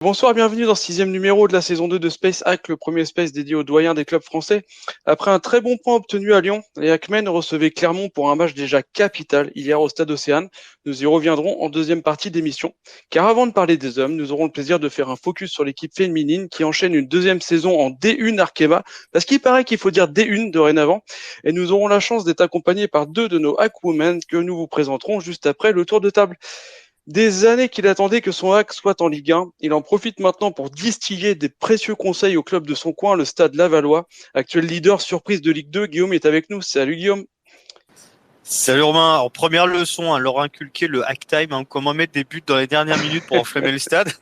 Bonsoir, bienvenue dans ce 6e numéro de la saison 2 de Space Hack, le premier space dédié aux doyens des clubs français. Après un très bon point obtenu à Lyon, les Hackmen recevaient Clermont pour un match déjà capital hier au Stade Océane. Nous y reviendrons en deuxième partie d'émission. Car avant de parler des hommes, nous aurons le plaisir de faire un focus sur l'équipe féminine qui enchaîne une deuxième saison en D1 Arkema, parce qu'il paraît qu'il faut dire D1 dorénavant. Et nous aurons la chance d'être accompagnés par deux de nos Hackwomen que nous vous présenterons juste après le tour de table. Des années qu'il attendait que son hack soit en Ligue 1, il en profite maintenant pour distiller des précieux conseils au club de son coin, le Stade Lavallois, actuel leader surprise de Ligue 2. Guillaume est avec nous. Salut Guillaume. Salut Romain. En première leçon, leur inculquer le hack time, comment mettre des buts dans les dernières minutes pour enflammer le stade.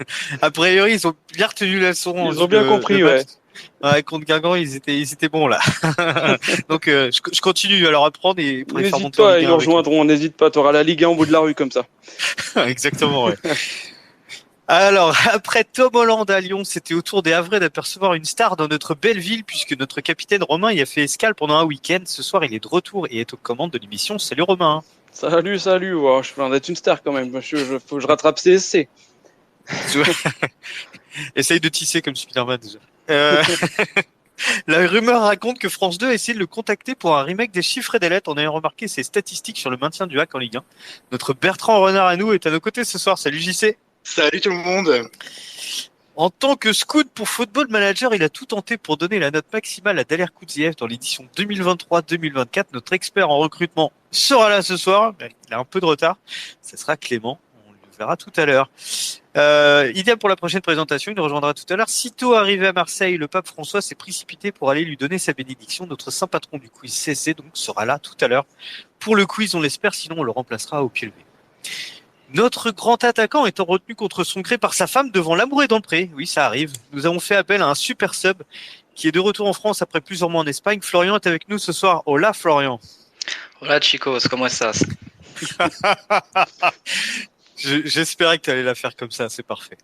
A priori, ils ont bien retenu la leçon. Ils ont bien compris, ouais. Ouais, contre Guingamp, ils étaient bons là. Donc je continue à leur apprendre et pour les faire monter en Ligue 1. Ils nous rejoindront, n'hésite pas, tu auras la Ligue 1 au bout de la rue comme ça. Exactement, ouais. Alors, après Tom Holland à Lyon, c'était au tour des Havrais d'apercevoir une star dans notre belle ville puisque notre capitaine Romain y a fait escale pendant un week-end. Ce soir, il est de retour et est aux commandes de l'émission. Salut Romain. Salut. Wow, je viens d'être une star quand même. Faut que je rattrape CSC. Essaye de tisser comme Spider-Man déjà. La rumeur raconte que France 2 a essayé de le contacter pour un remake des Chiffres et des Lettres en ayant remarqué ses statistiques sur le maintien du hack en Ligue 1. Notre Bertrand Renard à nous est à nos côtés ce soir. Salut JC. Salut tout le monde. En tant que scout pour Football Manager, il a tout tenté pour donner la note maximale à Daler Koudziev dans l'édition 2023-2024. Notre expert en recrutement sera là ce soir. Il a un peu de retard. Ce sera Clément. On le verra tout à l'heure. Idem pour la prochaine présentation, il nous rejoindra tout à l'heure. Sitôt arrivé à Marseille, le pape François s'est précipité pour aller lui donner sa bénédiction. Notre saint patron du quiz CC donc sera là tout à l'heure pour le quiz, on l'espère, sinon on le remplacera au pied levé. Notre grand attaquant étant retenu contre son gré par sa femme devant l'Amour et dans le pré. Oui, ça arrive. Nous avons fait appel à un super sub qui est de retour en France après plusieurs mois en Espagne. Florian est avec nous ce soir. Hola Florian. Hola chicos, ¿cómo estás? J'espérais que tu allais la faire comme ça, c'est parfait.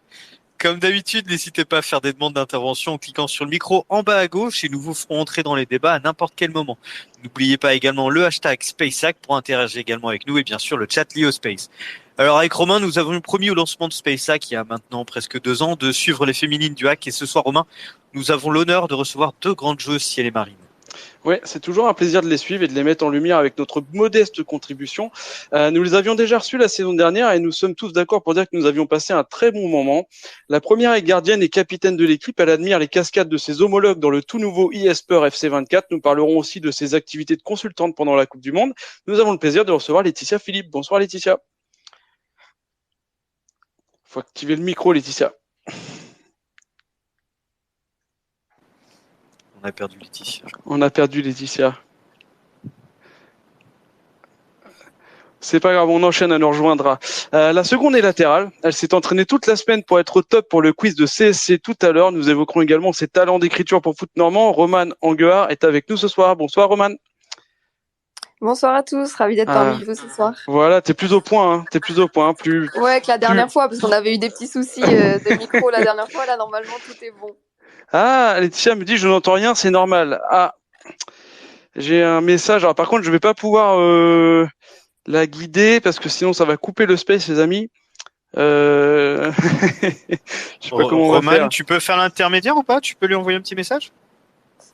Comme d'habitude, n'hésitez pas à faire des demandes d'intervention en cliquant sur le micro en bas à gauche et nous vous ferons entrer dans les débats à n'importe quel moment. N'oubliez pas également le hashtag SpaceHack pour interagir également avec nous et bien sûr le chat lié au Space. Alors avec Romain, nous avons promis au lancement de SpaceHack il y a maintenant presque 2 ans de suivre les féminines du hack et ce soir Romain, nous avons l'honneur de recevoir 2 grandes joueuses ciel et marine. Ouais, c'est toujours un plaisir de les suivre et de les mettre en lumière avec notre modeste contribution. Nous les avions déjà reçus la saison dernière et nous sommes tous d'accord pour dire que nous avions passé un très bon moment. La première est gardienne et capitaine de l'équipe. Elle admire les cascades de ses homologues dans le tout nouveau eSport FC24. Nous parlerons aussi de ses activités de consultante pendant la Coupe du Monde. Nous avons le plaisir de recevoir Laetitia Philippe. Bonsoir Laetitia. Faut activer le micro Laetitia. On a perdu Laetitia. On a perdu Laetitia. C'est pas grave, on enchaîne, elle nous rejoindra. La seconde est latérale. Elle s'est entraînée toute la semaine pour être au top pour le quiz de CSC tout à l'heure. Nous évoquerons également ses talents d'écriture pour foot normand. Roman Anguard est avec nous ce soir. Bonsoir Roman. Bonsoir à tous, ravi d'être parmi vous ce soir. Voilà, t'es plus au point, hein. Ouais, que la dernière fois, parce qu'on avait eu des petits soucis de micro la dernière fois. Là, normalement, tout est bon. Ah, Laetitia me dit je n'entends rien, c'est normal. Ah, j'ai un message. Alors par contre, je vais pas pouvoir la guider parce que sinon ça va couper le space, les amis. Je sais pas comment on va faire. Tu peux faire l'intermédiaire ou pas? Tu peux lui envoyer un petit message?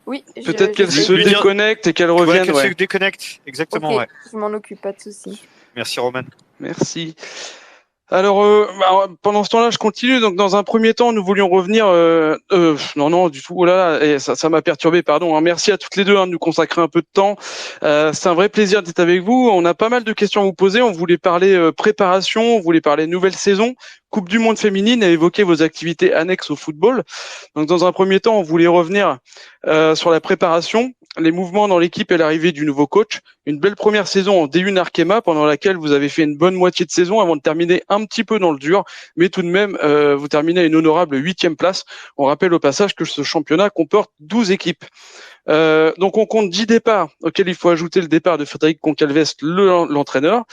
Oui. Peut-être qu'elle se déconnecte et qu'elle revienne. Qu'elle se déconnecte, exactement. Okay, ouais. Je m'en occupe, pas de souci. Merci Roman. Merci. Alors, pendant ce temps-là, je continue. Donc, dans un premier temps, nous voulions revenir. Non, du tout. Oh là, et ça m'a perturbé. Pardon. Hein. Merci à toutes les deux de nous consacrer un peu de temps. C'est un vrai plaisir d'être avec vous. On a pas mal de questions à vous poser. On voulait parler préparation, on voulait parler nouvelle saison, Coupe du Monde féminine et évoquer vos activités annexes au football. Donc, dans un premier temps, on voulait revenir sur la préparation, les mouvements dans l'équipe et l'arrivée du nouveau coach. Une belle première saison en D1 Arkema pendant laquelle vous avez fait une bonne moitié de saison avant de terminer un petit peu dans le dur, mais tout de même vous terminez à une honorable 8e place. On rappelle au passage que ce championnat comporte 12 équipes. Donc on compte 10 départs auxquels il faut ajouter le départ de Frédéric Concalves, l'entraîneur,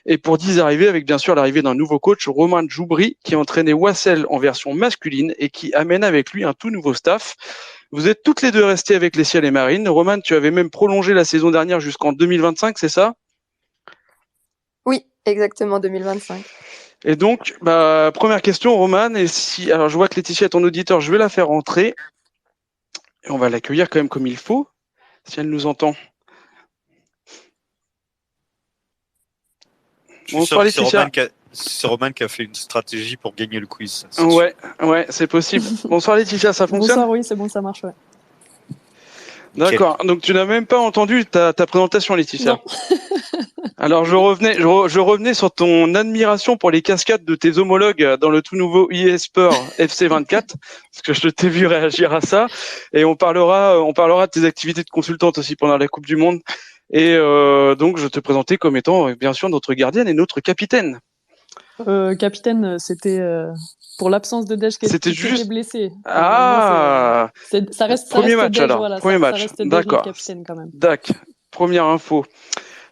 et pour 10 arrivées avec bien sûr l'arrivée d'un nouveau coach, Romain Djoubri, qui a entraîné Wassel en version masculine et qui amène avec lui un tout nouveau staff. Vous êtes toutes les deux restées avec les Ciels et Marines. Roman, tu avais même prolongé la saison dernière jusqu'en 2025, c'est ça? Oui, exactement, 2025. Et donc, première question, Roman, alors je vois que Laetitia est ton auditeur, je vais la faire rentrer. Et on va l'accueillir quand même comme il faut, si elle nous entend. Je suis sûr Bonsoir que Laetitia. c'est Roman qui a fait une stratégie pour gagner le quiz. Ouais, c'est possible. Bonsoir Laetitia, ça fonctionne? Bonsoir, oui, c'est bon, ça marche, ouais. D'accord, donc tu n'as même pas entendu ta présentation, Laetitia. Non. Alors je revenais sur ton admiration pour les cascades de tes homologues dans le tout nouveau EA Sport FC24, parce que je t'ai vu réagir à ça, et on parlera de tes activités de consultante aussi pendant la Coupe du Monde. Et donc je te présentais comme étant bien sûr notre gardienne et notre capitaine. Capitaine, c'était pour l'absence de Dej qui était blessé. Ah, ça reste premier match Dej, alors. voilà, premier match. Ça reste Dej D'accord. le capitaine quand même. D'accord. Première info.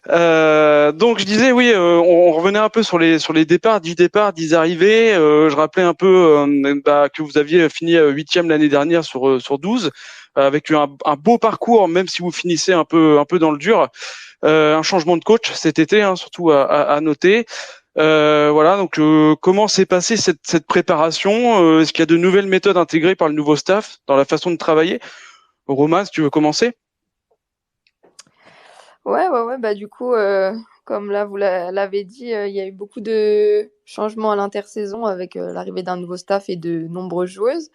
Donc je disais oui, on revenait un peu sur les départs, 10 départs, 10 arrivées. Je rappelais un peu que vous aviez fini 8e l'année dernière sur 12, avec un beau parcours, même si vous finissez un peu dans le dur. Un changement de coach cet été, surtout à noter. Voilà, donc comment s'est passée cette préparation? Est-ce qu'il y a de nouvelles méthodes intégrées par le nouveau staff dans la façon de travailler? Romain, si tu veux commencer. Ouais, du coup, comme là vous l'avez dit, il y a eu beaucoup de changements à l'intersaison avec l'arrivée d'un nouveau staff et de nombreuses joueuses.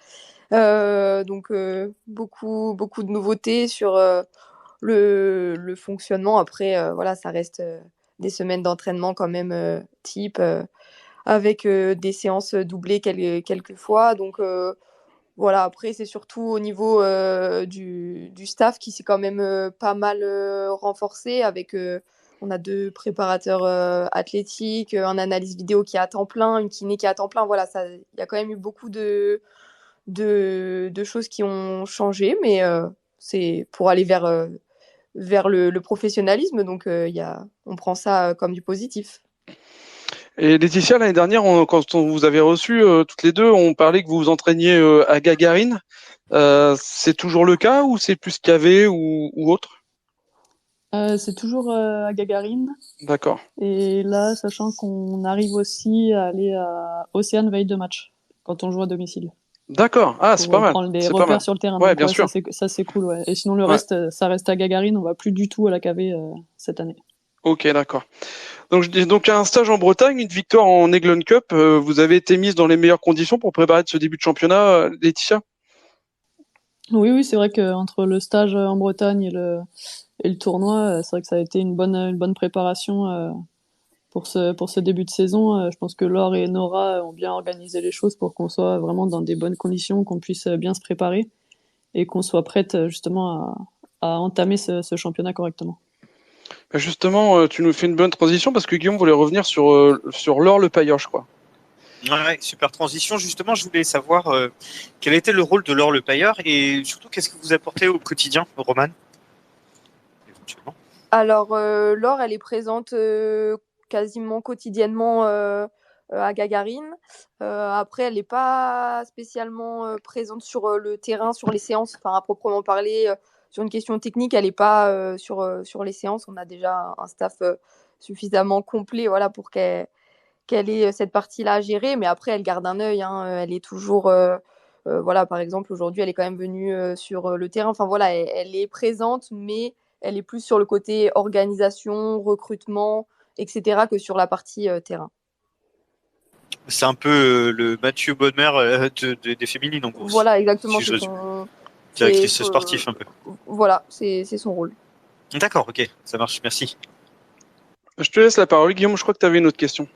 Donc beaucoup de nouveautés sur le fonctionnement. Après, voilà, ça reste des semaines d'entraînement quand même type avec des séances doublées quelques fois. Donc voilà, après c'est surtout au niveau du staff qui s'est quand même pas mal renforcé avec on a 2 préparateurs athlétiques, un analyse vidéo qui est à temps plein, une kiné qui est à temps plein. Voilà, il y a quand même eu beaucoup de choses qui ont changé, mais c'est pour aller vers le professionnalisme. Donc, on prend ça comme du positif. Et Laetitia, l'année dernière, quand on vous avait reçu toutes les deux, on parlait que vous vous entraîniez à Gagarine. C'est toujours le cas ou c'est plus qu'AV ou autre? C'est toujours à Gagarine. D'accord. Et là, sachant qu'on arrive aussi à aller à Océane veille de match, quand on joue à domicile. D'accord. Ah, c'est pas mal. Prendre des C'est repères sur le terrain. Ouais, donc, bien sûr. Ça, c'est cool, ouais. Et sinon, le reste, ça reste à Gagarine. On va plus du tout à la KV cette année. Ok, d'accord. Donc, un stage en Bretagne, une victoire en Eglon Cup. Vous avez été mise dans les meilleures conditions pour préparer ce début de championnat, Laetitia? Oui, c'est vrai qu'entre le stage en Bretagne et le tournoi, c'est vrai que ça a été une bonne préparation pour ce début de saison. Je pense que Laure et Nora ont bien organisé les choses pour qu'on soit vraiment dans des bonnes conditions, qu'on puisse bien se préparer et qu'on soit prête justement à entamer ce championnat correctement. Justement, tu nous fais une bonne transition parce que Guillaume voulait revenir sur Laure Le Pailleur, je crois. Ouais, super transition. Justement, je voulais savoir quel était le rôle de Laure Le Pailleur et surtout qu'est-ce que vous apportez au quotidien, Roman, éventuellement. Alors, Laure, elle est présente quasiment quotidiennement à Gagarine. Après, elle n'est pas spécialement présente sur le terrain, sur les séances, enfin à proprement parler. Sur une question technique, elle n'est pas sur les séances. On a déjà un staff suffisamment complet, voilà, pour qu'elle ait cette partie-là à gérer. Mais après, elle garde un œil. Elle est toujours, voilà, par exemple, aujourd'hui, elle est quand même venue sur le terrain. Enfin voilà, elle est présente, mais elle est plus sur le côté organisation, recrutement, etc., que sur la partie terrain. C'est un peu le Mathieu Bonnemer des féminines, en gros. Voilà, exactement. Si directrice sportive, un peu. Voilà, c'est son rôle. D'accord, ok, ça marche, merci. Je te laisse la parole, Guillaume. Je crois que tu avais une autre question.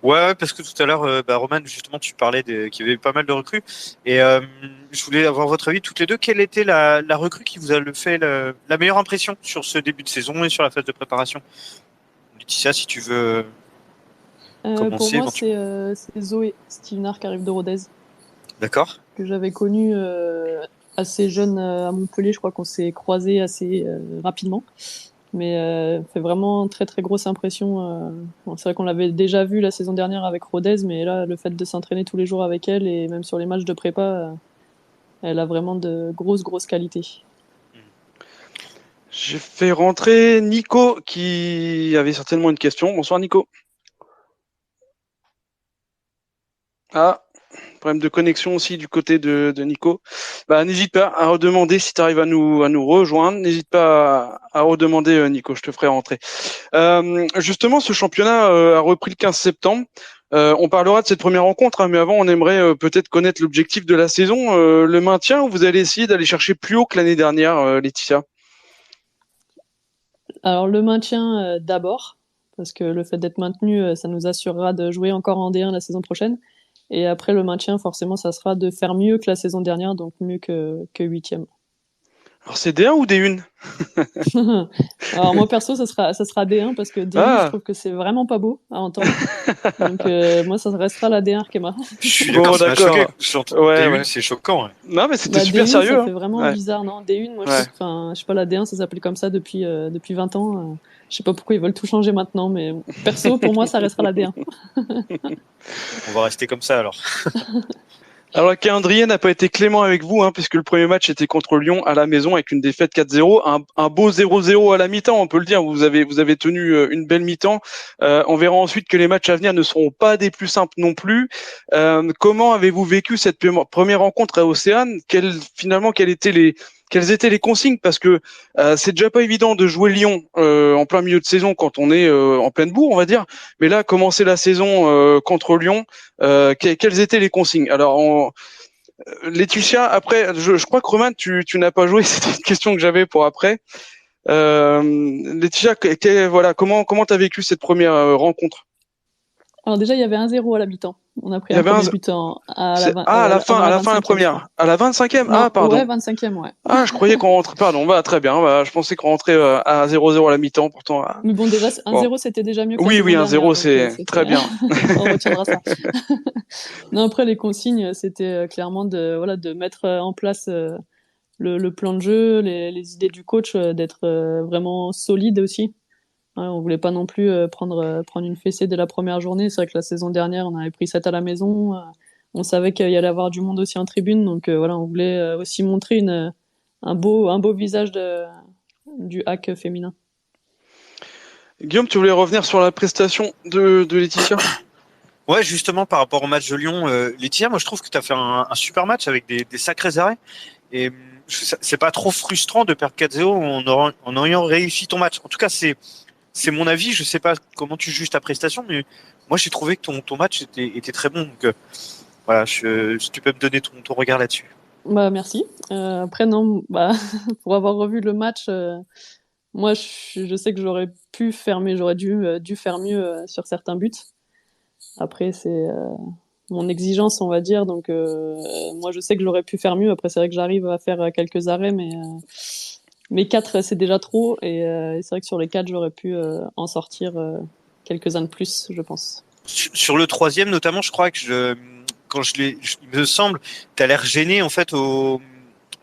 Ouais, parce que tout à l'heure, Roman, justement, tu parlais qu'il y avait pas mal de recrues. Et je voulais avoir votre avis toutes les deux. Quelle était la recrue qui vous a fait la meilleure impression sur ce début de saison et sur la phase de préparation? Laetitia, si tu veux commencer. Pour moi, c'est Zoé Stevenard qui arrive de Rodez. D'accord. Que j'avais connue assez jeune à Montpellier. Je crois qu'on s'est croisés assez rapidement. Mais fait vraiment très très grosse impression. C'est vrai qu'on l'avait déjà vu la saison dernière avec Rodez, mais là, le fait de s'entraîner tous les jours avec elle et même sur les matchs de prépa, elle a vraiment de grosses qualités. J'ai fait rentrer Nico qui avait certainement une question. Bonsoir Nico. Ah, problème de connexion aussi du côté de Nico. Bah, n'hésite pas à redemander si tu arrives à nous rejoindre. N'hésite pas à redemander, Nico, je te ferai rentrer. Justement, ce championnat a repris le 15 septembre. On parlera de cette première rencontre, hein, mais avant, on aimerait peut-être connaître l'objectif de la saison, le maintien, ou vous allez essayer d'aller chercher plus haut que l'année dernière, Laetitia? Alors le maintien d'abord, parce que le fait d'être maintenu, ça nous assurera de jouer encore en D1 la saison prochaine. Et après le maintien, forcément, ça sera de faire mieux que la saison dernière, donc mieux que 8e. Alors c'est D1 ou D1? Alors moi perso, ça sera D1 parce que D8, je Ah, trouve que c'est vraiment pas beau à entendre. Donc moi, ça restera la D1 Arkema. Je suis bon, d'accord, c'est d'accord. choqué. Sur Ouais, D1, ouais. c'est choquant. Ouais. Non, mais c'était Bah, super D1, sérieux, ça hein. fait vraiment Ouais, bizarre, non? D1, moi, je ouais. trouve, enfin, je sais pas, la D1, ça s'appelle comme ça depuis 20 ans. Je sais pas pourquoi ils veulent tout changer maintenant, mais perso, pour moi, ça restera la D1. On va rester comme ça alors. Alors, le calendrier n'a pas été clément avec vous, hein, puisque le premier match était contre Lyon à la maison avec une défaite 4-0, un beau 0-0 à la mi-temps, on peut le dire. Vous avez tenu une belle mi-temps. On verra ensuite que les matchs à venir ne seront pas des plus simples non plus. Comment avez-vous vécu cette première rencontre à Océane? Quelles étaient les consignes? Parce que c'est déjà pas évident de jouer Lyon en plein milieu de saison quand on est en pleine bourre, on va dire. Mais là, commencer la saison contre Lyon, quelles étaient les consignes? Alors, Laetitia, après, je crois que Roman, tu n'as pas joué. C'était une question que j'avais pour après. Laetitia, voilà, comment t'as vécu cette première rencontre? Alors déjà, il y avait 1-0 à la mi-temps. On a pris Il y un avait un, premier but à la, à avant la la fin la 25e, je crois. première, à la 25e. Ah, Non, ouais, pardon. 25e, ouais. Ah, je croyais qu'on rentrait. Pardon. Bah, très bien. Bah, je pensais qu'on rentrait à 0-0 à la mi-temps. Pourtant, Mais bon, déjà, bon. 1-0, c'était déjà mieux que la Oui, saison oui, dernière, 1-0, donc c'est c'était, très bien. on retiendra ça. Non, après, les consignes, c'était clairement de mettre en place le plan de jeu, les idées du coach, d'être vraiment solide aussi. Ouais, on voulait pas non plus prendre une fessée dès la première journée. C'est vrai que la saison dernière, on avait pris 7 à la maison. On savait qu'il y allait avoir du monde aussi en tribune. Donc voilà, on voulait aussi montrer un beau visage du hack féminin. Guillaume, tu voulais revenir sur la prestation de Laetitia? Ouais, justement, par rapport au match de Lyon, Laetitia, moi je trouve que tu as fait un super match avec des sacrés arrêts. Et c'est pas trop frustrant de perdre 4-0 en ayant réussi ton match. En tout cas, c'est mon avis. Je sais pas comment tu juges ta prestation, mais moi j'ai trouvé que ton match était très bon. Donc voilà, si tu peux me donner ton regard là-dessus. Bah merci. Après non, bah pour avoir revu le match, moi je sais que j'aurais dû faire mieux sur certains buts. Après c'est mon exigence, on va dire. Donc, moi, je sais que j'aurais pu faire mieux. Après, c'est vrai que j'arrive à faire quelques arrêts, mais 4, c'est déjà trop. Et c'est vrai que sur les 4, j'aurais pu en sortir quelques-uns de plus, je pense. Sur le troisième, notamment, je crois que il me semble, tu as l'air gêné, en fait, je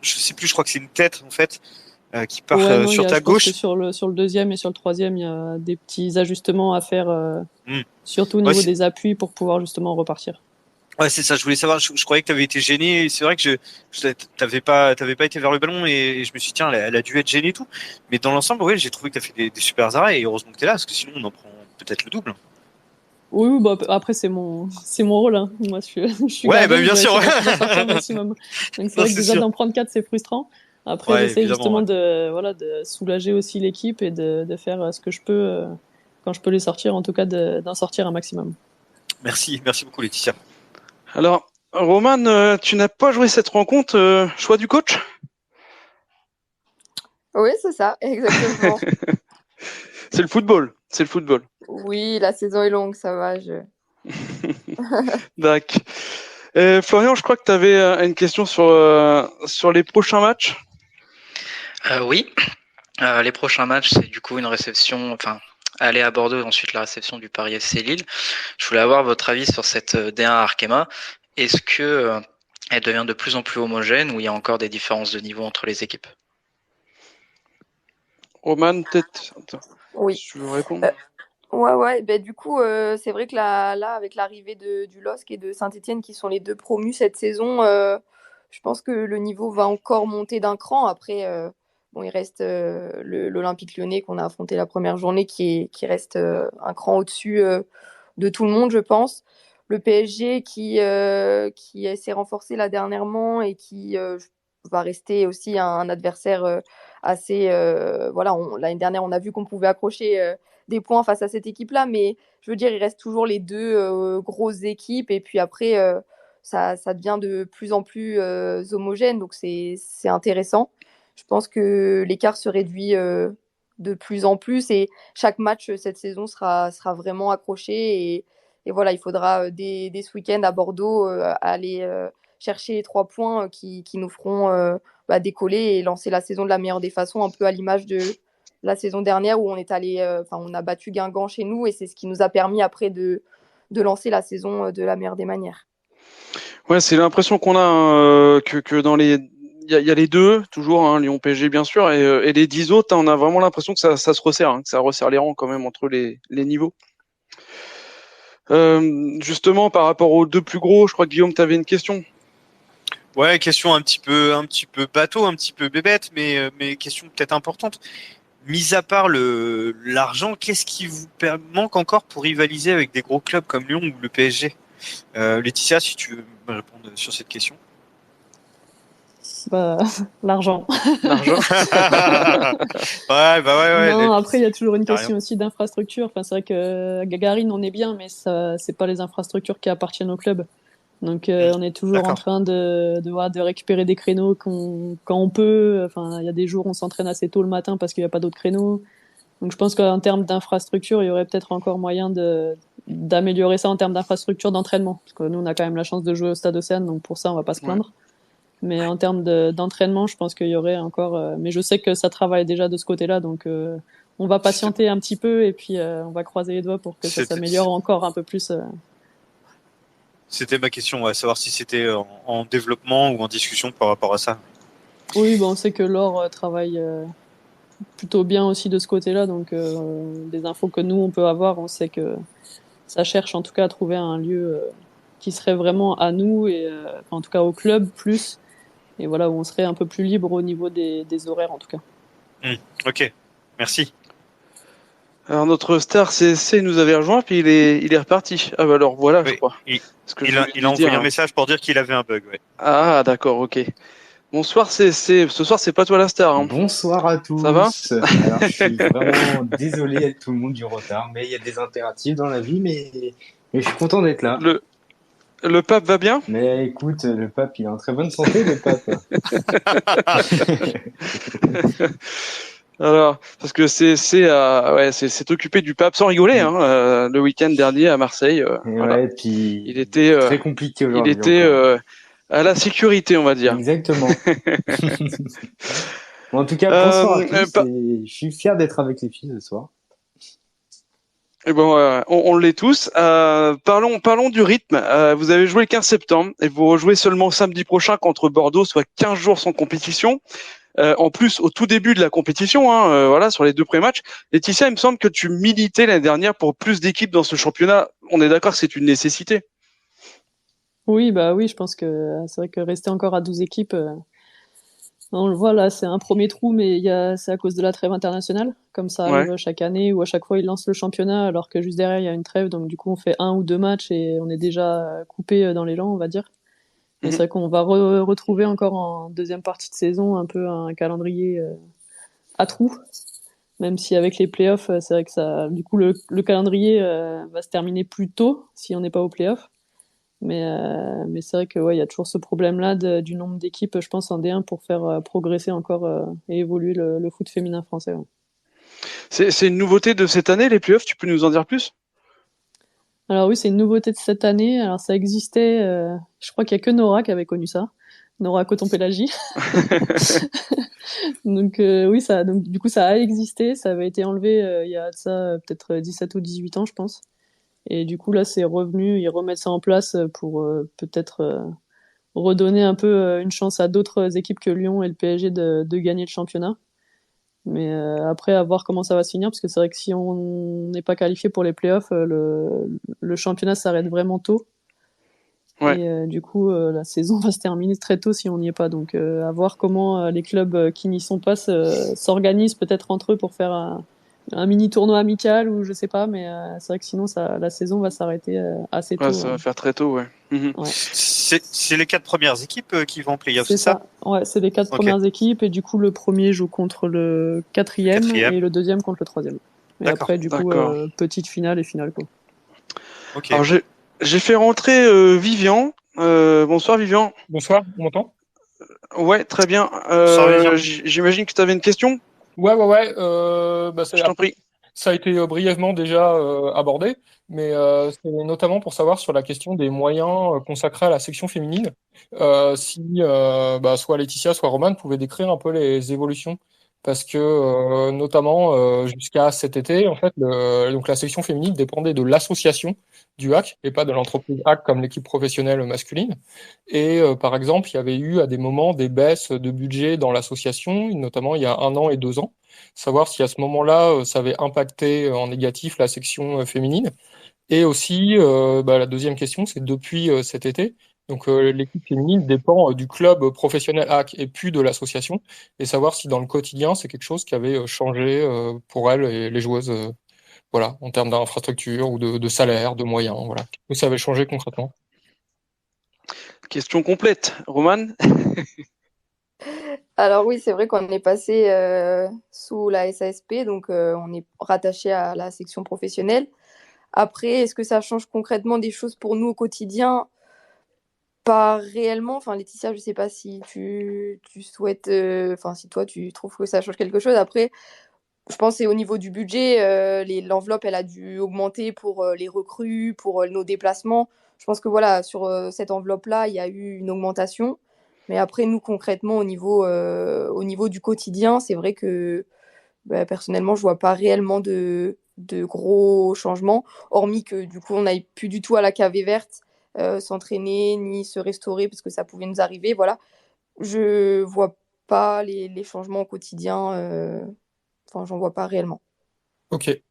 sais plus, je crois que c'est une tête, en fait, qui part Ouais, non, sur ta je pense que gauche. sur le deuxième et sur le troisième, il y a des petits ajustements à faire, surtout au Ouais, niveau des appuis pour pouvoir justement repartir. ouais, c'est ça. Je voulais savoir. Je croyais que tu avais été gêné. C'est vrai que t'avais pas été vers le ballon et je me suis dit, tiens, elle a dû être gênée et tout. Mais dans l'ensemble, ouais, j'ai trouvé que tu as fait des super arrêts et heureusement que tu es là parce que sinon on en prend peut-être le double. Oui, bah, après, c'est mon rôle, hein. Moi, je suis Ouais, gardien, bah je bien dois sûr. essayer d'en sortir au maximum. Donc, c'est Non, vrai que c'est déjà sûr. d'en prendre 4, c'est frustrant. Après, Ouais, j'essaie évidemment. justement Ouais. de soulager aussi l'équipe et de faire ce que je peux, quand je peux les sortir, en tout cas, d'en sortir un maximum. Merci beaucoup, Laetitia. Alors, Roman, tu n'as pas joué cette rencontre. Choix du coach? Oui, c'est ça, exactement. C'est le football. C'est le football. Oui, la saison est longue, ça va. D'accord. Florian, je crois que tu avais une question sur les prochains matchs. Oui, les prochains matchs, c'est du coup une réception, enfin, aller à Bordeaux et ensuite la réception du Paris FC Lille. Je voulais avoir votre avis sur cette D1 Arkema. Est-ce que elle devient de plus en plus homogène ou il y a encore des différences de niveau entre les équipes? Roman, peut-être. Attends, Oui. si tu veux répondre. Ouais. Ben, du coup, c'est vrai que là, avec l'arrivée du LOSC et de Saint-Etienne, qui sont les deux promus cette saison, je pense que le niveau va encore monter d'un cran. Après, bon, il reste l'Olympique Lyonnais qu'on a affronté la première journée qui reste un cran au-dessus de tout le monde, je pense. le PSG qui s'est renforcé là dernièrement et qui va rester aussi un adversaire assez voilà, l'année dernière on a vu qu'on pouvait accrocher des points face à cette équipe-là, mais je veux dire il reste toujours les deux grosses équipes et puis après ça devient de plus en plus homogène, donc c'est intéressant. Je pense que l'écart se réduit de plus en plus et chaque match cette saison sera vraiment accroché et voilà, il faudra dès ce week-end à Bordeaux aller chercher les 3 points qui nous feront décoller et lancer la saison de la meilleure des façons, un peu à l'image de la saison dernière où on est allé, on a battu Guingamp chez nous et c'est ce qui nous a permis après de lancer la saison de la meilleure des manières. Ouais, c'est l'impression qu'on a que dans les il y a les deux toujours, hein, Lyon PSG bien sûr, et les 10 autres, on a vraiment l'impression que ça se resserre, hein, que ça resserre les rangs quand même entre les niveaux. Justement, par rapport aux deux plus gros, je crois que Guillaume, tu avais une question. Ouais, question un petit peu bateau, un petit peu bébête, mais question peut-être importante. Mis à part l'argent, qu'est-ce qui vous manque encore pour rivaliser avec des gros clubs comme Lyon ou le PSG? Laetitia, si tu veux me répondre sur cette question. Bah, l'argent. L'argent. Ouais. Non, après, il y a toujours une question aussi d'infrastructure. Enfin, c'est vrai que à Gagarine, on est bien, mais ça, c'est pas les infrastructures qui appartiennent au club. Donc, on est toujours en train de récupérer des créneaux quand on peut. Enfin, il y a des jours, on s'entraîne assez tôt le matin parce qu'il n'y a pas d'autres créneaux. Donc, je pense qu'en termes d'infrastructure, il y aurait peut-être encore moyen d'améliorer ça en termes d'infrastructure d'entraînement. Parce que nous, on a quand même la chance de jouer au Stade Océane, donc pour ça, on va pas se plaindre. Mais en termes d'entraînement, je pense qu'il y aurait encore. Mais je sais que ça travaille déjà de ce côté-là, donc on va patienter un petit peu et puis on va croiser les doigts pour que ça s'améliore encore un peu plus. C'était ma question, savoir si c'était en développement ou en discussion par rapport à ça. Oui, on sait que Laure travaille plutôt bien aussi de ce côté-là, donc des infos que nous on peut avoir, on sait que ça cherche en tout cas à trouver un lieu qui serait vraiment à nous et en tout cas au club plus. Et voilà, où on serait un peu plus libre au niveau des horaires, en tout cas. Ok, merci. Alors, notre star CSC nous avait rejoint, puis il est reparti. Ah, bah alors voilà, oui, je crois. Il a envoyé un message pour dire qu'il avait un bug, ouais. Ah, d'accord, ok. Bonsoir CSC. Ce soir, c'est pas toi la star. Hein. Bonsoir à tous. Ça va? Alors, je suis vraiment désolé à tout le monde du retard, mais il y a des impératifs dans la vie, mais je suis content d'être là. Le pape va bien? Mais écoute, le pape, il est en très bonne santé, le pape. Alors, parce que c'est occupé du pape sans rigoler, hein, le week-end dernier à Marseille. Voilà. Ouais, puis il était très compliqué aujourd'hui. Il était à la sécurité, on va dire. Exactement. Bon, en tout cas, bonsoir à tous. Je suis fier d'être avec les filles ce soir. Et bon, on l'est tous. Parlons du rythme. Vous avez joué le 15 septembre et vous rejouez seulement samedi prochain contre Bordeaux, soit 15 jours sans compétition. En plus, au tout début de la compétition, voilà, sur les deux pré-matchs. Laetitia, il me semble que tu militais l'année dernière pour plus d'équipes dans ce championnat. On est d'accord que c'est une nécessité? Oui, oui, je pense que c'est vrai que rester encore à 12 équipes, on le voit là, c'est un premier trou, mais c'est à cause de la trêve internationale, comme ça arrive chaque année, où à chaque fois ils lancent le championnat, alors que juste derrière il y a une trêve, donc du coup on fait 1 ou 2 matchs et on est déjà coupé dans l'élan, on va dire. Mais c'est vrai qu'on va retrouver encore en deuxième partie de saison un peu un calendrier à trous, même si avec les playoffs, c'est vrai que ça, du coup le calendrier va se terminer plus tôt si on n'est pas aux playoffs. Mais c'est vrai que il y a toujours ce problème-là du nombre d'équipes, je pense, en D1 pour faire progresser encore et évoluer le foot féminin français. Ouais. C'est une nouveauté de cette année, les playoffs. Tu peux nous en dire plus? Alors oui, c'est une nouveauté de cette année. Alors ça existait, je crois qu'il y a que Nora qui avait connu ça. Nora Coton-Pélagie. Donc oui, donc du coup ça a existé, ça avait été enlevé il y a de ça peut-être 17 ou 18 ans, je pense. Et du coup, là, c'est revenu, ils remettent ça en place pour peut-être redonner un peu une chance à d'autres équipes que Lyon et le PSG de gagner le championnat. Mais après, à voir comment ça va se finir, parce que c'est vrai que si on n'est pas qualifié pour les playoffs, le championnat s'arrête vraiment tôt. Ouais. Et du coup, la saison va se terminer très tôt si on n'y est pas. Donc, à voir comment les clubs qui n'y sont pas s'organisent peut-être entre eux pour faire un mini tournoi amical ou je sais pas, mais c'est vrai que sinon la saison va s'arrêter assez tôt. Ouais, ça va faire très tôt, ouais. Ouais. C'est les 4 premières équipes qui vont en play-off, C'est ça. Ouais, c'est les 4 Ok. premières équipes et du coup le premier joue contre le quatrième Quatrième. et le deuxième contre le troisième. Et D'accord. après du coup D'accord. petite finale et finale quoi. Ok. Alors j'ai fait rentrer Vivian. Bonsoir Vivian. Bonsoir, on m'entend? Ouais, très bien. Bonsoir, Vivian. J'imagine que tu avais une question. Ouais. Je t'en prie. Ça a été brièvement déjà abordé, mais c'est notamment pour savoir sur la question des moyens consacrés à la section féminine, si soit Laetitia, soit Roman pouvaient décrire un peu les évolutions, parce que notamment jusqu'à cet été, en fait, donc la section féminine dépendait de l'association du HAC et pas de l'entreprise HAC comme l'équipe professionnelle masculine. Et par exemple, il y avait eu à des moments des baisses de budget dans l'association, notamment il y a 1 an et 2 ans. Savoir si à ce moment-là, ça avait impacté en négatif la section féminine. Et aussi, la deuxième question, c'est depuis cet été. Donc l'équipe féminine dépend du club professionnel HAC et plus de l'association. Et savoir si dans le quotidien, c'est quelque chose qui avait changé pour elles et les joueuses, voilà, en termes d'infrastructure ou de salaire, de moyens, voilà. Qu'est-ce que ça avait changé concrètement? Question complète. Roman. Alors oui, c'est vrai qu'on est passé sous la SASP, donc on est rattaché à la section professionnelle. Après, est-ce que ça change concrètement des choses pour nous au quotidien? Pas réellement. Enfin, Laetitia, je sais pas si tu souhaites, si toi tu trouves que ça change quelque chose. Après, je pense que c'est au niveau du budget, l'enveloppe elle a dû augmenter pour les recrues, pour nos déplacements. Je pense que voilà, sur cette enveloppe-là, il y a eu une augmentation. Mais après, nous, concrètement, au niveau du quotidien, c'est vrai que personnellement, je vois pas réellement de gros changements, hormis que du coup, on n'aille plus du tout à la cave verte s'entraîner, ni se restaurer, parce que ça pouvait nous arriver. Voilà. Je vois pas les changements au quotidien. Enfin, j'en vois pas réellement. Ok.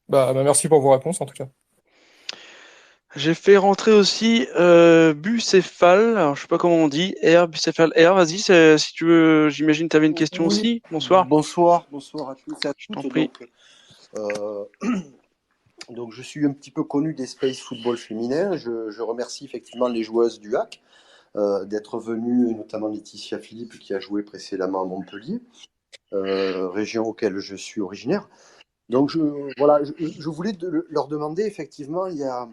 Merci pour vos réponses en tout cas. J'ai fait rentrer aussi Bucéphale. Alors je sais pas comment on dit. Bucéphale R. Vas-y, si tu veux. J'imagine que tu avais une question Oui. aussi. Bonsoir. Bonsoir à tous et à Je t'en toutes. prie. Donc, je suis un petit peu connu des Space Football féminin. Je remercie effectivement les joueuses du HAC d'être venues, notamment Laetitia Philippe qui a joué précédemment à Montpellier, région auquel je suis originaire. Donc je voulais leur demander, effectivement, il y a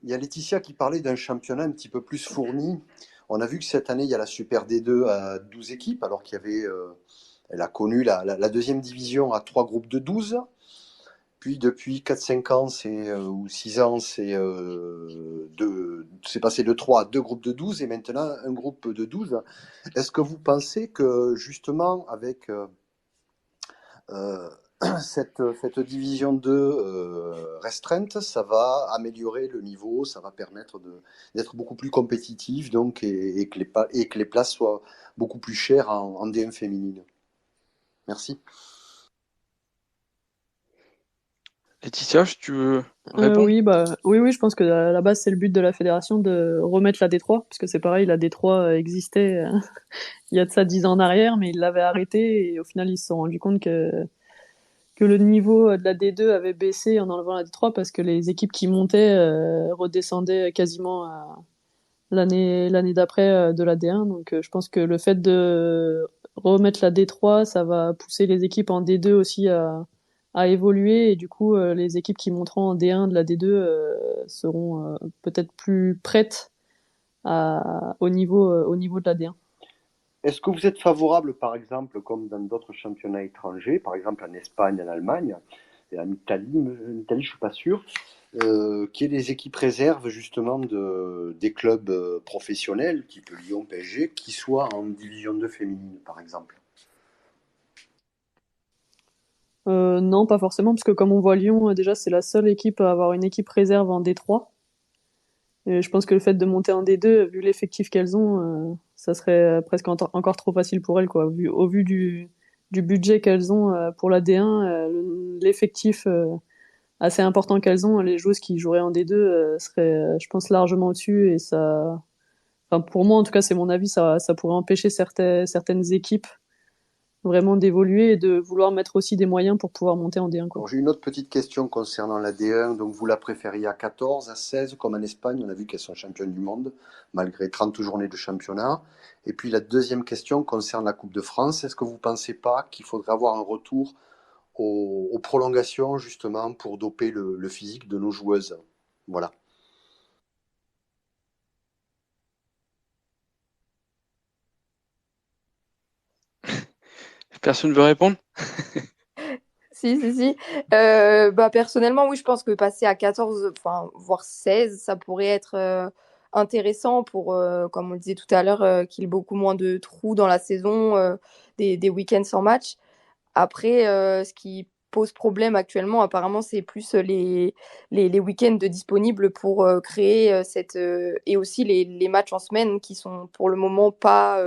Laetitia qui parlait d'un championnat un petit peu plus fourni. On a vu que cette année, il y a la Super D2 à 12 équipes, alors qu'il y avait, elle a connu la deuxième division à 3 groupes de 12. Puis depuis 4-5 ans, ou 6 ans, c'est passé de 3 à 2 groupes de 12 et maintenant un groupe de 12. Est-ce que vous pensez que justement avec cette division 2 restreinte, ça va améliorer le niveau, ça va permettre d'être beaucoup plus compétitif donc, et que les places soient beaucoup plus chères en DM féminine? Merci. Laetitia, si tu veux répondre. Oui, je pense que à la base c'est le but de la fédération de remettre la D3, parce que c'est pareil, la D3 existait il y a de ça 10 ans en arrière, mais ils l'avaient arrêté et au final ils se sont rendus compte que le niveau de la D2 avait baissé en enlevant la D3 parce que les équipes qui montaient redescendaient quasiment à l'année d'après de la D1. Donc je pense que le fait de remettre la D3, ça va pousser les équipes en D2 aussi à évoluer et du coup les équipes qui monteront en D1 de la D2 seront peut-être plus prêtes au niveau de la D1. Est-ce que vous êtes favorable, par exemple, comme dans d'autres championnats étrangers, par exemple en Espagne, en Allemagne, et en Italie, je suis pas sûr, qu'il y ait des équipes réserves justement des clubs professionnels, type Lyon, PSG, qui soient en division 2 féminine, par exemple? Non, pas forcément, parce que comme on voit Lyon, déjà c'est la seule équipe à avoir une équipe réserve en D3. Et je pense que le fait de monter en D2, vu l'effectif qu'elles ont, ça serait presque encore trop facile pour elles, quoi. Au vu du budget qu'elles ont pour la D1, l'effectif assez important qu'elles ont, les joueuses qui joueraient en D2 seraient, je pense, largement au-dessus. Et pour moi, en tout cas, c'est mon avis, ça pourrait empêcher certaines équipes vraiment d'évoluer et de vouloir mettre aussi des moyens pour pouvoir monter en D1, quoi. Alors, j'ai une autre petite question concernant la D1. Donc, vous la préfériez à 14, à 16, comme en Espagne? On a vu qu'elles sont championnes du monde, malgré 30 journées de championnat. Et puis, la deuxième question concerne la Coupe de France. Est-ce que vous ne pensez pas qu'il faudrait avoir un retour aux prolongations, justement, pour doper le physique de nos joueuses? Voilà. Personne ne veut répondre? Si. Personnellement, oui, je pense que passer à 14, enfin, voire 16, ça pourrait être intéressant pour, comme on le disait tout à l'heure, qu'il y ait beaucoup moins de trous dans la saison, des week-ends sans match. Après, ce qui pose problème actuellement, apparemment, c'est plus les week-ends disponibles pour créer et aussi les matchs en semaine qui sont pour le moment pas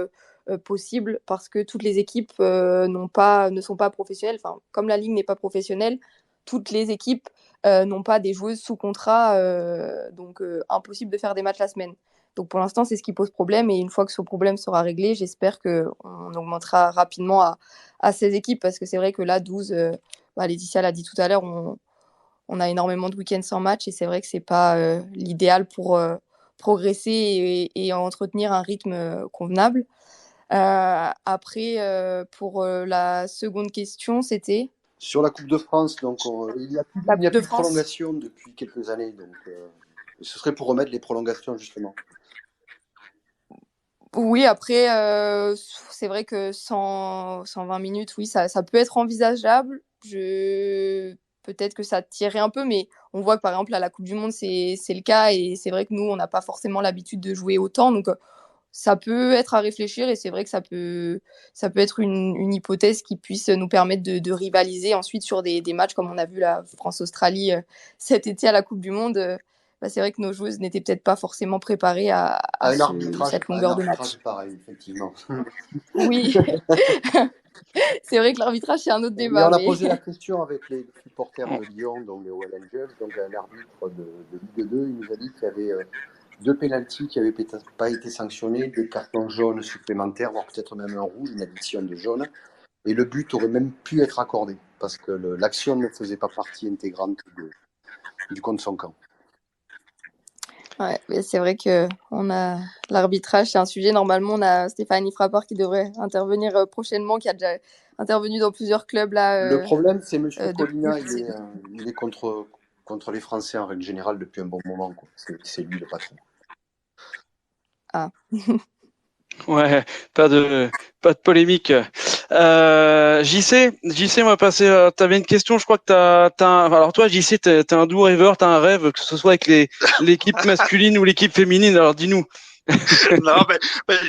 possibles parce que toutes les équipes ne sont pas professionnelles. Enfin, comme la ligue n'est pas professionnelle, toutes les équipes n'ont pas des joueuses sous contrat, donc impossible de faire des matchs la semaine. Donc pour l'instant, c'est ce qui pose problème et une fois que ce problème sera réglé, j'espère qu'on augmentera rapidement à 16 équipes parce que c'est vrai que là, 12, Laetitia l'a dit tout à l'heure, on a énormément de week-ends sans match et c'est vrai que c'est pas l'idéal pour progresser et entretenir un rythme convenable. Après, pour la seconde question, c'était Sur la Coupe de France, donc il n'y a plus, la il n'y a Coupe de plus de France. prolongation depuis quelques années. Donc, ce serait pour remettre les prolongations, justement. Oui, après, c'est vrai que 120 minutes, oui, ça peut être envisageable. Peut-être que ça tirerait un peu, mais on voit que par exemple, à la Coupe du Monde, c'est le cas. Et c'est vrai que nous, on n'a pas forcément l'habitude de jouer autant. Donc, ça peut être à réfléchir et c'est vrai que ça peut être une hypothèse qui puisse nous permettre de rivaliser ensuite sur des matchs comme on a vu la France-Australie cet été à la Coupe du Monde. C'est vrai que nos joueuses n'étaient peut-être pas forcément préparées à cette longueur de match. Pareil, effectivement. Oui, c'est vrai que l'arbitrage, c'est un autre Mais débat. on a Mais posé la question avec les supporters de Lyon, donc les Well Angels, donc un arbitre de Ligue 2, il nous a dit qu'il y avait deux pénaltys qui n'avaient pas été sanctionnés, des cartons jaunes supplémentaires, voire peut-être même un rouge, une addition de jaune. Et le but aurait même pu être accordé, parce que l'action ne faisait pas partie intégrante du contre son camp. ouais, mais c'est vrai que l'arbitrage, c'est un sujet. Normalement, on a Stéphanie Frappard qui devrait intervenir prochainement, qui a déjà intervenu dans plusieurs clubs là. Le problème, c'est M. depuis Colina, il est contre les Français en règle générale depuis un bon moment, quoi. C'est lui le patron. Ah. Ouais, pas de polémique. JC, on va passer. T'avais une question, je crois que alors toi, JC, t'es un doux rêveur, t'as un rêve, que ce soit avec l'équipe masculine ou l'équipe féminine. Alors dis-nous. Non,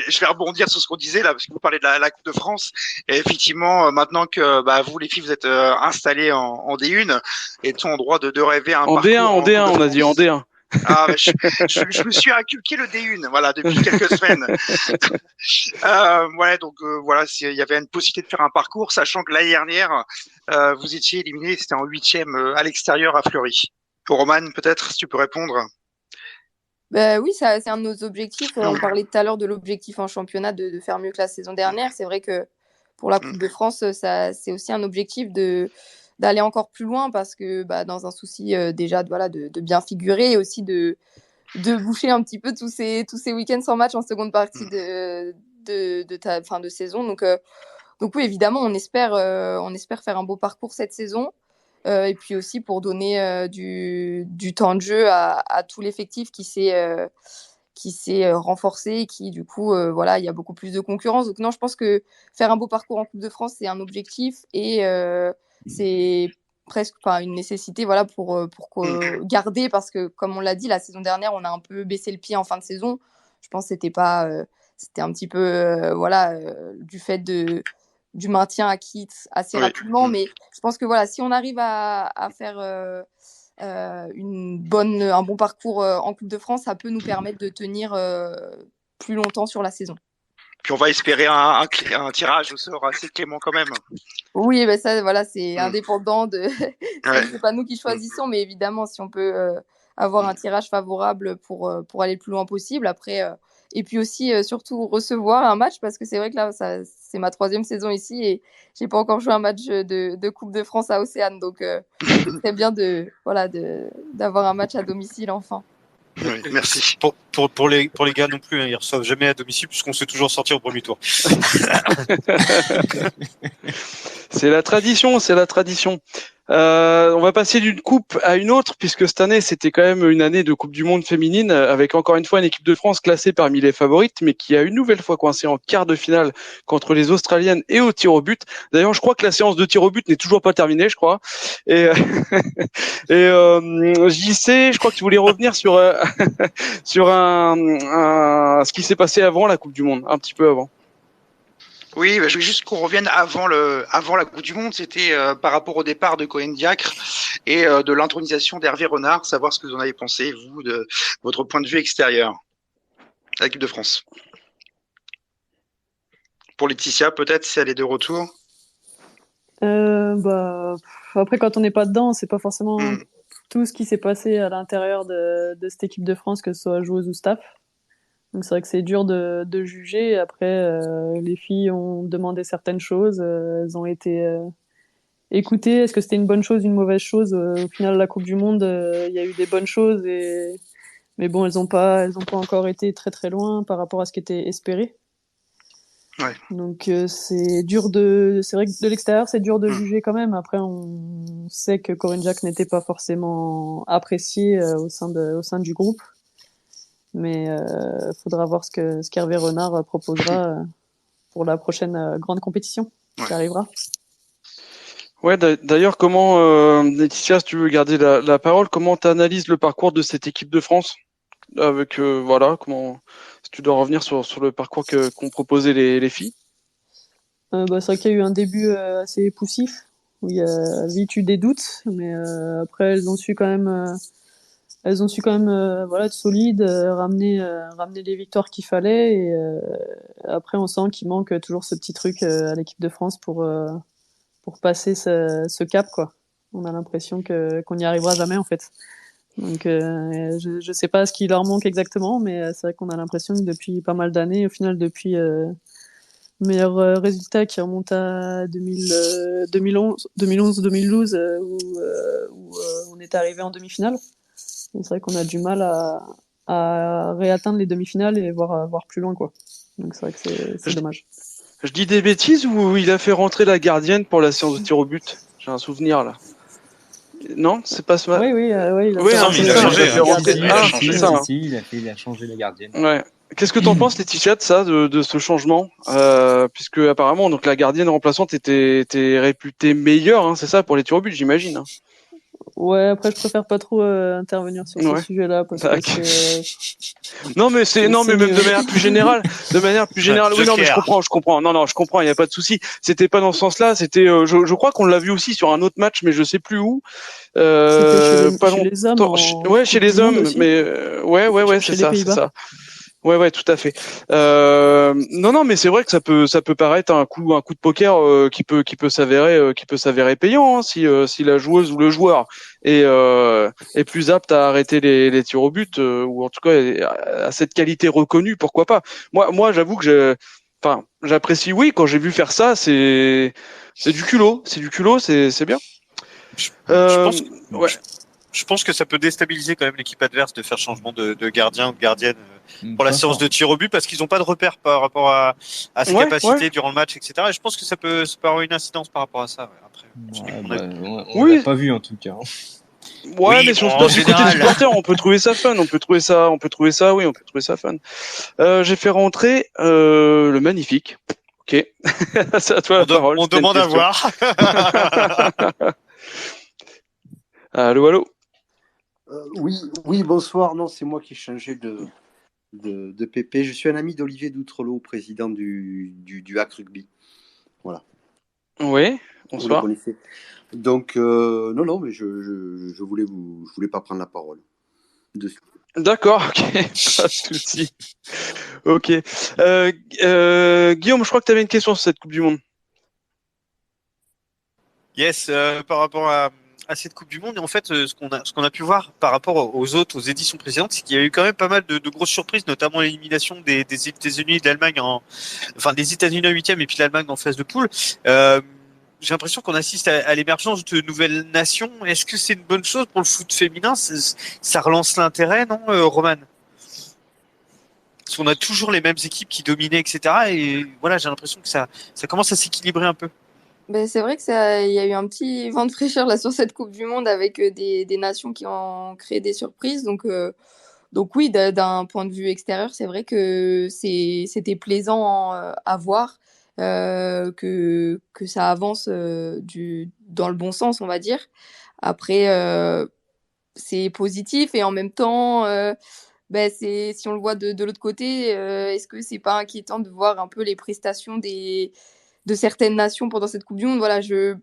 je vais rebondir sur ce qu'on disait là, parce que vous parlez de la Coupe de France. Et effectivement, maintenant que vous les filles, vous êtes installées en D1, et sont en droit de rêver un en parcours D1, en D1, Coupe de on a dit en France. D1. Ah, je me suis inculqué le D1, voilà, depuis quelques semaines. Donc voilà, il y avait une possibilité de faire un parcours, sachant que l'année dernière, vous étiez éliminé, c'était en 8e à l'extérieur à Fleury. Pour Roman, peut-être, si tu peux répondre. Oui, c'est un de nos objectifs. On parlait tout à l'heure de l'objectif en championnat de faire mieux que la saison dernière. C'est vrai que pour la Coupe de France, c'est aussi un objectif d'aller encore plus loin parce que dans un souci déjà de bien figurer et aussi de boucher un petit peu tous ces week-ends sans match en seconde partie de saison. Donc oui, évidemment, on espère faire un beau parcours cette saison. Et puis aussi pour donner du temps de jeu à tout l'effectif qui s'est renforcé et qui du coup il y a beaucoup plus de concurrence. Donc non, je pense que faire un beau parcours en Coupe de France, c'est un objectif et c'est presque une nécessité pour garder, parce que comme on l'a dit, la saison dernière on a un peu baissé le pied en fin de saison. Je pense que c'était un petit peu du fait du maintien acquis assez rapidement, mais je pense que si on arrive à faire un bon parcours en Coupe de France, ça peut nous permettre de tenir plus longtemps sur la saison. Puis on va espérer un tirage au sort assez clément quand même. Oui, ça, c'est indépendant de. C'est pas nous qui choisissons, mais évidemment, si on peut avoir un tirage favorable pour aller le plus loin possible. Après, et puis aussi surtout recevoir un match parce que c'est vrai que là c'est ma 3e saison ici et j'ai pas encore joué un match de Coupe de France à Océane, donc c'est très bien d'avoir un match à domicile enfin. Oui, merci. Pour les gars non plus, hein, ils reçoivent jamais à domicile puisqu'on se fait toujours sortir au premier tour. C'est la tradition, c'est la tradition. On va passer d'une coupe à une autre, puisque cette année, c'était quand même une année de Coupe du Monde féminine, avec encore une fois une équipe de France classée parmi les favorites, mais qui a une nouvelle fois coincé en quart de finale contre les Australiennes et au tir au but. D'ailleurs, je crois que la séance de tir au but n'est toujours pas terminée, je crois. Et, JC, je crois que tu voulais revenir sur sur ce qui s'est passé avant la Coupe du Monde, un petit peu avant. Oui, je veux juste qu'on revienne avant la Coupe du Monde. C'était par rapport au départ de Cohen Diacre et de l'intronisation d'Hervé Renard, savoir ce que vous en avez pensé, vous, de votre point de vue extérieur à l'équipe de France. Pour Laetitia, peut-être, si elle est de retour. Après, quand on n'est pas dedans, c'est pas forcément tout ce qui s'est passé à l'intérieur de cette équipe de France, que ce soit joueuse ou staff. Donc c'est vrai que c'est dur de juger. Après, les filles ont demandé certaines choses, elles ont été écoutées. Est-ce que c'était une bonne chose, une mauvaise chose? Au final, la Coupe du Monde, il y a eu des bonnes choses, mais bon, elles ont pas encore été très très loin par rapport à ce qui était espéré. Ouais. Donc c'est vrai que de l'extérieur, c'est dur de juger quand même. Après, on sait que Corinne Jack n'était pas forcément appréciée au sein du groupe. Mais faudra voir ce qu'Hervé Renard proposera pour la prochaine grande compétition qui arrivera. Ouais, d'ailleurs, comment, Laetitia, si tu veux garder la parole, comment tu analyses le parcours de cette équipe de France? Avec, si tu dois revenir sur le parcours qu'ont proposé les filles? C'est vrai qu'il y a eu un début assez poussif, où il y a vite eu des doutes, mais après elles ont su quand même être solides, ramener les victoires qu'il fallait, et après on sent qu'il manque toujours ce petit truc à l'équipe de France pour passer ce cap, quoi. On a l'impression qu'on n'y arrivera jamais en fait. Donc je sais pas ce qui leur manque exactement, mais c'est vrai qu'on a l'impression que depuis pas mal d'années, au final depuis meilleur résultat qui remonte à 2011-2012 où on est arrivé en demi-finale. C'est vrai qu'on a du mal à réatteindre les demi-finales et voir plus loin, quoi. Donc c'est vrai que c'est dommage. Je dis des bêtises ou il a fait rentrer la gardienne pour la séance de tir au but? J'ai un souvenir là. Non, c'est pas ce match. Oui, il a changé la gardienne. Ouais. Qu'est-ce que t'en penses, Laetitia, de ça, de ce changement, puisque apparemment donc la gardienne remplaçante était réputée meilleure, hein, c'est ça, pour les tirs au but, j'imagine. Hein. Ouais, après je préfère pas trop intervenir sur ce sujet-là parce que non mais même de manière plus générale, oui, non mais je comprends. Non, je comprends, il y a pas de souci. C'était pas dans ce sens-là, c'était je crois qu'on l'a vu aussi sur un autre match mais je sais plus où. C'était chez les hommes. Chez les hommes, mais ouais, c'est ça. Ouais, tout à fait. Non, mais c'est vrai que ça peut paraître un coup de poker qui peut s'avérer payant, hein, si la joueuse ou le joueur est plus apte à arrêter les tirs au but, ou en tout cas à cette qualité reconnue, pourquoi pas. Moi, j'avoue que j'apprécie, oui, quand j'ai vu faire ça, c'est du culot, c'est bien. Je pense que ça peut déstabiliser quand même l'équipe adverse de faire changement de gardien ou de gardienne pour la séance de tir au but parce qu'ils n'ont pas de repère par rapport à ses capacités durant le match, etc. Et je pense que ça peut avoir une incidence par rapport à ça. Après, on l'a pas vu en tout cas. Ouais, mais si on se passe du côté du supporter, on peut trouver ça fun, fun. J'ai fait rentrer le magnifique. Ok. C'est à toi la parole. On demande à voir. Allô. Oui, bonsoir. Non, c'est moi qui ai changé de PP. Je suis un ami d'Olivier Doutrelot, président du HAC Rugby. Voilà. Oui, bonsoir. Vous le connaissez. Donc, non, mais je voulais pas prendre la parole dessus. D'accord, ok, pas de souci. Ok. Guillaume, je crois que tu avais une question sur cette Coupe du Monde. Yes, par rapport à à cette Coupe du Monde. Et en fait, ce qu'on a pu voir par rapport aux éditions précédentes, c'est qu'il y a eu quand même pas mal de grosses surprises, notamment l'élimination des États-Unis et de l'Allemagne des États-Unis en huitième et puis l'Allemagne en phase de poule. J'ai l'impression qu'on assiste à l'émergence de nouvelles nations. Est-ce que c'est une bonne chose pour le foot féminin? Ça relance l'intérêt, non, Roman? Parce qu'on a toujours les mêmes équipes qui dominaient, etc. Et voilà, j'ai l'impression que ça commence à s'équilibrer un peu. Ben, c'est vrai que il y a eu un petit vent de fraîcheur là sur cette Coupe du Monde avec des nations qui ont créé des surprises. Donc oui, d'un point de vue extérieur, c'est vrai que c'était plaisant à voir que ça avance dans le bon sens, on va dire. Après, c'est positif et en même temps, si on le voit de l'autre côté, est-ce que c'est pas inquiétant de voir un peu les prestations de certaines nations pendant cette Coupe du Monde? Voilà, je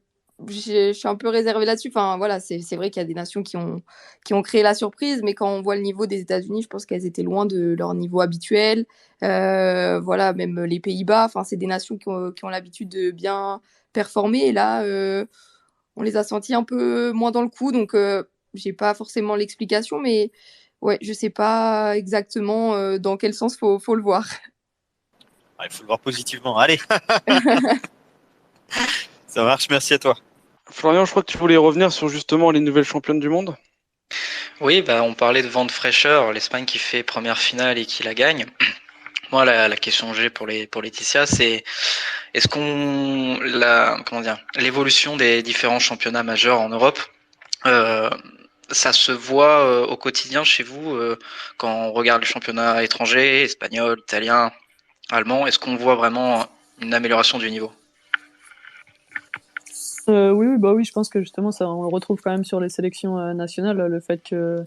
suis un peu réservée là-dessus. Enfin, voilà, c'est vrai qu'il y a des nations qui ont créé la surprise, mais quand on voit le niveau des États-Unis, je pense qu'elles étaient loin de leur niveau habituel. Voilà, même les Pays-Bas, enfin, c'est des nations qui ont l'habitude de bien performer. Et là, on les a sentis un peu moins dans le coup, donc j'ai pas forcément l'explication, mais ouais, je sais pas exactement dans quel sens faut le voir. Il faut le voir positivement. Allez. Ça marche, merci à toi. Florian, je crois que tu voulais revenir sur justement les nouvelles championnes du monde. Oui, on parlait de vent de fraîcheur, l'Espagne qui fait première finale et qui la gagne. Moi, la question que j'ai pour Laetitia, c'est est-ce l'évolution des différents championnats majeurs en Europe, ça se voit au quotidien chez vous quand on regarde les championnats étrangers, espagnols, italiens, allemands, est-ce qu'on voit vraiment une amélioration du niveau? Oui, je pense que justement ça on le retrouve quand même sur les sélections nationales, le fait que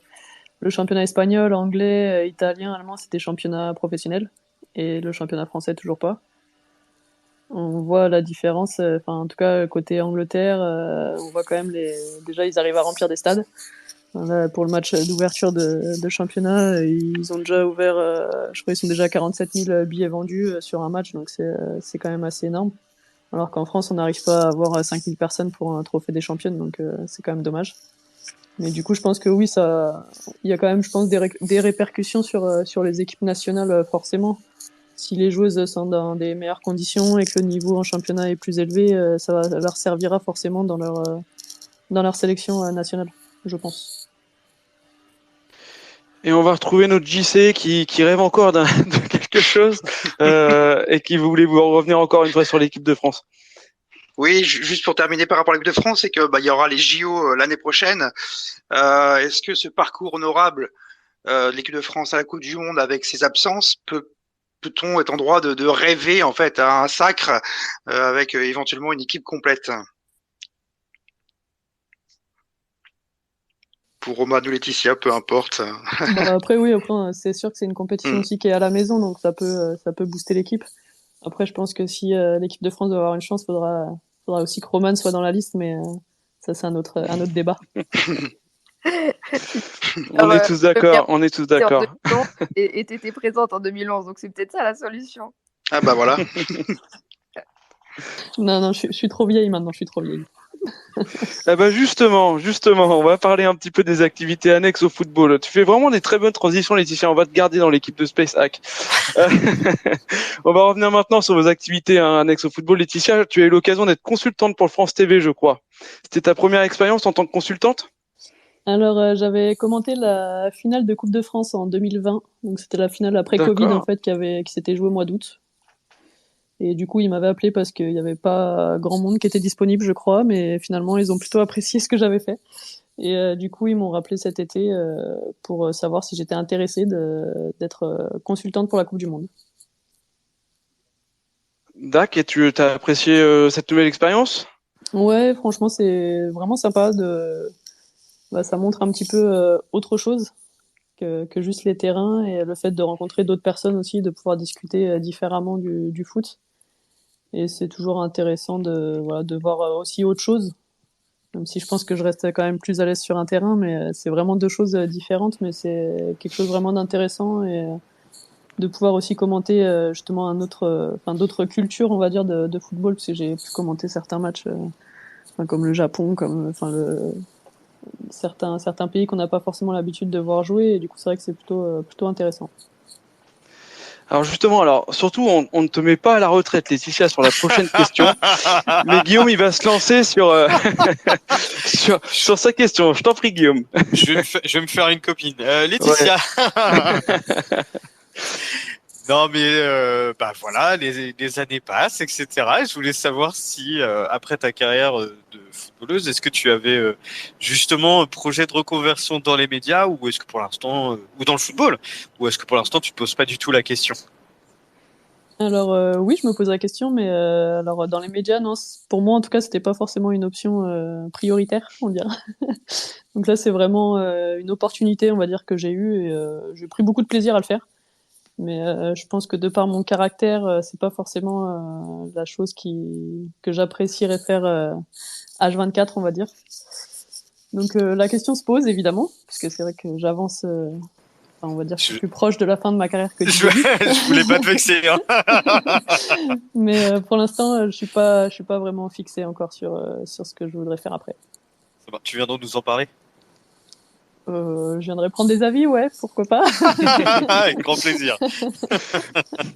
le championnat espagnol, anglais, italien, allemand, c'était championnat professionnel et le championnat français toujours pas. On voit la différence, en tout cas côté Angleterre, on voit quand même déjà ils arrivent à remplir des stades. Là, pour le match d'ouverture de championnat, ils ont déjà ouvert, je crois qu'ils sont déjà à 47 000 billets vendus sur un match, donc c'est quand même assez énorme. Alors qu'en France, on n'arrive pas à avoir 5000 personnes pour un trophée des championnes, donc c'est quand même dommage. Mais du coup, je pense que oui, il y a quand même, je pense, des répercussions sur les équipes nationales, forcément. Si les joueuses sont dans des meilleures conditions et que le niveau en championnat est plus élevé, ça leur servira forcément dans leur sélection nationale, je pense. Et on va retrouver notre JC qui rêve encore de quelque chose et qui voulait vous revenir encore une fois sur l'équipe de France. Oui, juste pour terminer par rapport à l'équipe de France, c'est que il y aura les JO l'année prochaine. Est-ce que ce parcours honorable de l'équipe de France à la Coupe du Monde avec ses absences peut-on être en droit de rêver en fait à un sacre avec éventuellement une équipe complète? Pour Roman ou Laetitia, peu importe. Après, c'est sûr que c'est une compétition aussi qui est à la maison, donc ça peut booster l'équipe. Après, je pense que si l'équipe de France doit avoir une chance, faudra aussi que Roman soit dans la liste, mais ça, c'est un autre débat. On est tous d'accord. Et t'étais présente en 2011, donc c'est peut-être ça la solution. Ah bah voilà. Non, je suis trop vieille maintenant, je suis trop vieille. Ah bah justement, on va parler un petit peu des activités annexes au football. Tu fais vraiment des très bonnes transitions, Laetitia. On va te garder dans l'équipe de Space Hack. On va revenir maintenant sur vos activités annexes au football. Laetitia, tu as eu l'occasion d'être consultante pour France TV, je crois. C'était ta première expérience en tant que consultante? Alors, j'avais commenté la finale de Coupe de France en 2020. Donc, c'était la finale après Covid, en fait, qui s'était jouée au mois d'août. Et du coup, ils m'avaient appelé parce qu'il n'y avait pas grand monde qui était disponible, je crois, mais finalement, ils ont plutôt apprécié ce que j'avais fait. Et du coup, ils m'ont rappelé cet été pour savoir si j'étais intéressée d'être consultante pour la Coupe du Monde. D'accord, et tu as apprécié cette nouvelle expérience? Ouais, franchement, c'est vraiment sympa. Ça montre un petit peu autre chose que juste les terrains et le fait de rencontrer d'autres personnes aussi, de pouvoir discuter différemment du foot. Et c'est toujours intéressant de voir aussi autre chose. Même si je pense que je reste quand même plus à l'aise sur un terrain, mais c'est vraiment deux choses différentes, mais c'est quelque chose vraiment d'intéressant et de pouvoir aussi commenter justement d'autres cultures, on va dire, de football, parce que j'ai pu commenter certains matchs comme le Japon, comme certains pays qu'on n'a pas forcément l'habitude de voir jouer. Et du coup, c'est vrai que c'est plutôt intéressant. Alors justement, surtout, on ne te met pas à la retraite, Laetitia, sur la prochaine question. Mais Guillaume, il va se lancer sur sur sa question. Je t'en prie, Guillaume. Je vais me faire une copine. Laetitia. Ouais. Non, mais voilà, les années passent, etc. Et je voulais savoir si, après ta carrière de footballeuse, est-ce que tu avais justement un projet de reconversion dans les médias, ou est-ce que pour l'instant, ou dans le football, ou est-ce que pour l'instant tu te poses pas du tout la question? Alors oui, je me pose la question, mais alors dans les médias, non, pour moi en tout cas, c'était pas forcément une option prioritaire, on dirait. Donc là, c'est vraiment une opportunité, on va dire, que j'ai eue, et j'ai pris beaucoup de plaisir à le faire. Mais je pense que de par mon caractère, c'est pas forcément la chose que j'apprécierais faire H24, on va dire. Donc la question se pose évidemment, parce que c'est vrai que j'avance. Enfin, on va dire que je suis plus proche de la fin de ma carrière que du début. Je voulais pas te vexer. Hein. Mais pour l'instant, je suis pas vraiment fixé encore sur ce que je voudrais faire après. Tu viens donc nous en parler? Je viendrai prendre des avis, ouais, pourquoi pas. Avec grand plaisir.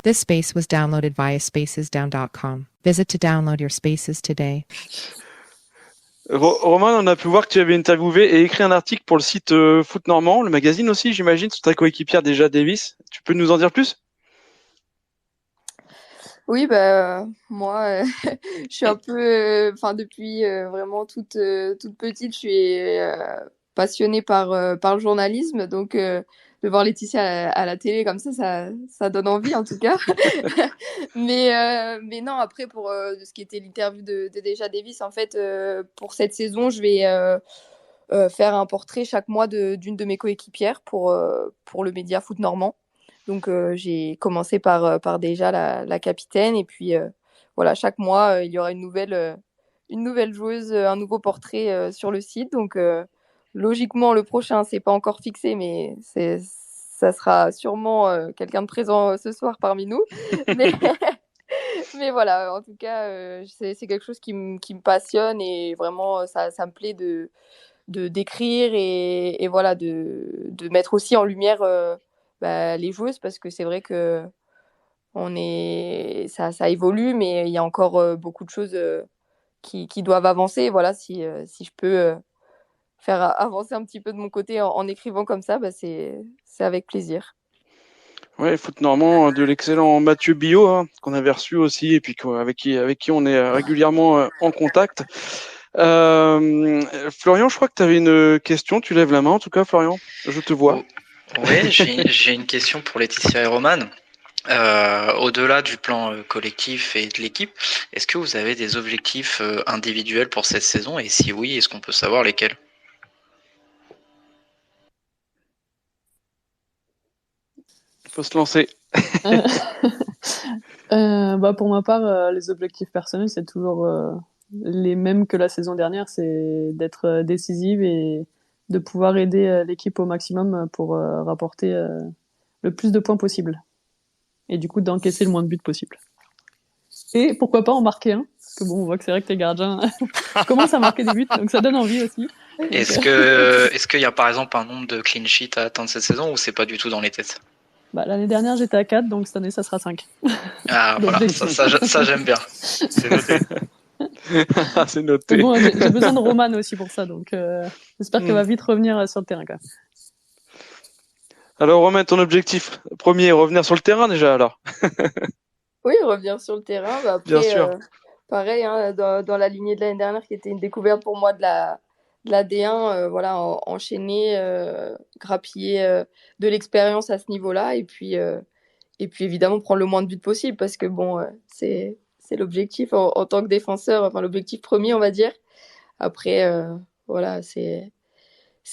This space was downloaded via spacesdown.com. Visit to download your spaces today. Romain, on a pu voir que tu avais interviewé et écrit un article pour le site Foot Normand, le magazine aussi, j'imagine, sur ta coéquipière déjà Davis. Tu peux nous en dire plus? Oui, moi, je suis un peu, depuis vraiment toute petite, je suis passionnée par le journalisme, donc de voir Laetitia à la télé comme ça donne envie en tout cas. mais non, après pour ce qui était l'interview de Deja Davis, en fait, pour cette saison, je vais faire un portrait chaque mois d'une de mes coéquipières pour le média Foot Normand. Donc j'ai commencé par déjà la capitaine, et puis voilà, chaque mois il y aura une nouvelle joueuse, un nouveau portrait sur le site. Donc logiquement le prochain, c'est pas encore fixé, mais ça sera sûrement quelqu'un de présent ce soir parmi nous. Mais voilà, en tout cas c'est quelque chose qui me passionne, et vraiment ça me plaît de d'écrire, et voilà, de mettre aussi en lumière les joueuses, parce que c'est vrai que ça évolue, mais il y a encore beaucoup de choses qui doivent avancer. Et voilà, si je peux faire avancer un petit peu de mon côté en écrivant comme ça, c'est avec plaisir. Ouais, Foot Normand, de l'excellent Mathieu Billot, hein, qu'on avait reçu aussi, et puis avec qui on est régulièrement en contact. Florian, je crois que tu avais une question. Tu lèves la main, en tout cas, Florian. Je te vois. Oui, j'ai une question pour Laetitia et Roman. Au-delà du plan collectif et de l'équipe, est-ce que vous avez des objectifs individuels pour cette saison? Et si oui, est-ce qu'on peut savoir lesquels? Il faut se lancer. Pour ma part, les objectifs personnels, c'est toujours les mêmes que la saison dernière, c'est d'être décisive et de pouvoir aider l'équipe au maximum pour rapporter le plus de points possible. Et du coup, d'encaisser le moins de buts possible. Et pourquoi pas en marquer un, parce que on voit que c'est vrai que tes gardiens commencent à marquer des buts, donc ça donne envie aussi. Est-ce qu'il y a par exemple un nombre de clean sheets à atteindre cette saison, ou c'est pas du tout dans les têtes? L'année dernière, j'étais à 4, donc cette année, ça sera 5. Ah, voilà, ça j'aime bien. C'est noté. C'est noté. Bon, j'ai besoin de Roman aussi pour ça, donc j'espère qu'elle va vite revenir sur le terrain quand même. Alors Romain, ton objectif premier, revenir sur le terrain déjà alors? Oui, revenir sur le terrain. Après, bien sûr. Pareil, hein, dans la lignée de l'année dernière, qui était une découverte pour moi de la D1, voilà, enchaîner, grappiller de l'expérience à ce niveau-là, et puis évidemment prendre le moins de buts possible, parce que c'est l'objectif en tant que défenseur, enfin l'objectif premier, on va dire. Après, voilà, c'est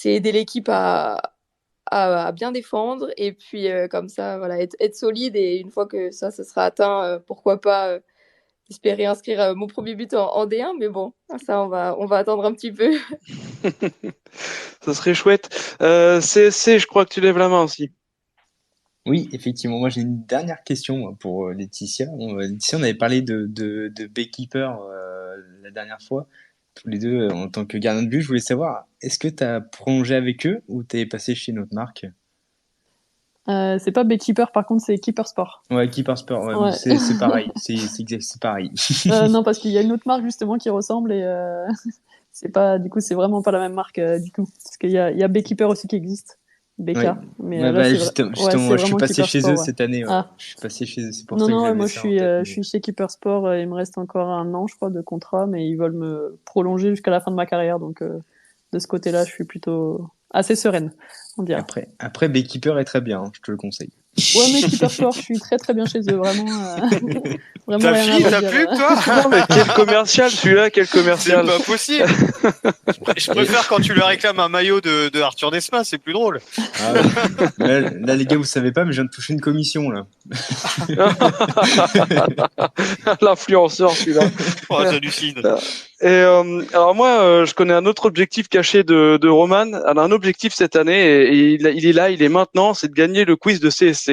aider l'équipe à bien défendre, et puis comme ça, voilà, être solide, et une fois que ça sera atteint, pourquoi pas espérer inscrire mon premier but en D1, mais bon, ça on va attendre un petit peu. Ça serait chouette. CSC, je crois que tu lèves la main aussi. Oui, effectivement. Moi, j'ai une dernière question pour Laetitia. Laetitia, on avait parlé de Beekeeper la dernière fois. tous les deux en tant que gardien de but. Je voulais savoir, est-ce que tu as prolongé avec eux ou t'es passé chez une autre marque? C'est pas Beekeeper, par contre, c'est Keeper Sport. Ouais, Keeper Sport, ouais, Ouais. c'est pareil, c'est pareil. Non, parce qu'il y a une autre marque justement qui ressemble et c'est pas, du coup, c'est vraiment pas la même marque du tout. Parce qu'il y a Beekeeper aussi qui existe, BK. Ouais. Mais Ouais, là, bah, c'est justement, ouais, justement, c'est moi, je suis vraiment passé Keeper chez Sport, eux ouais. cette année. Ouais. Ah. Je suis passé chez eux, c'est pour Non, ça que non, ouais, j'avais moi ça en tête. je Mais... suis chez Keeper Sport, il me reste encore 1 an, je crois, de contrat, mais ils veulent me prolonger jusqu'à la fin de ma carrière, donc de ce côté-là, je suis plutôt assez sereine, on dirait. Après, Beekeeper est très bien, hein, je te le conseille. Ouais, mais Keeper Sport, je suis très très bien chez eux, vraiment. Vraiment Ta rien fille, à ta dire. pub, toi? Non, mais quel commercial, celui-là, quel C'est commercial. pas possible. Je préfère quand tu leur réclames un maillot de Arthur Desmas, c'est plus drôle. Ah, là, les gars, vous savez pas, mais je viens de toucher une commission, là. L'influenceur, celui-là. Oh, j'hallucine. Et alors moi, je connais un autre objectif caché de Roman. Elle a un objectif cette année et il est là, il est maintenant, c'est de gagner le quiz de CSC.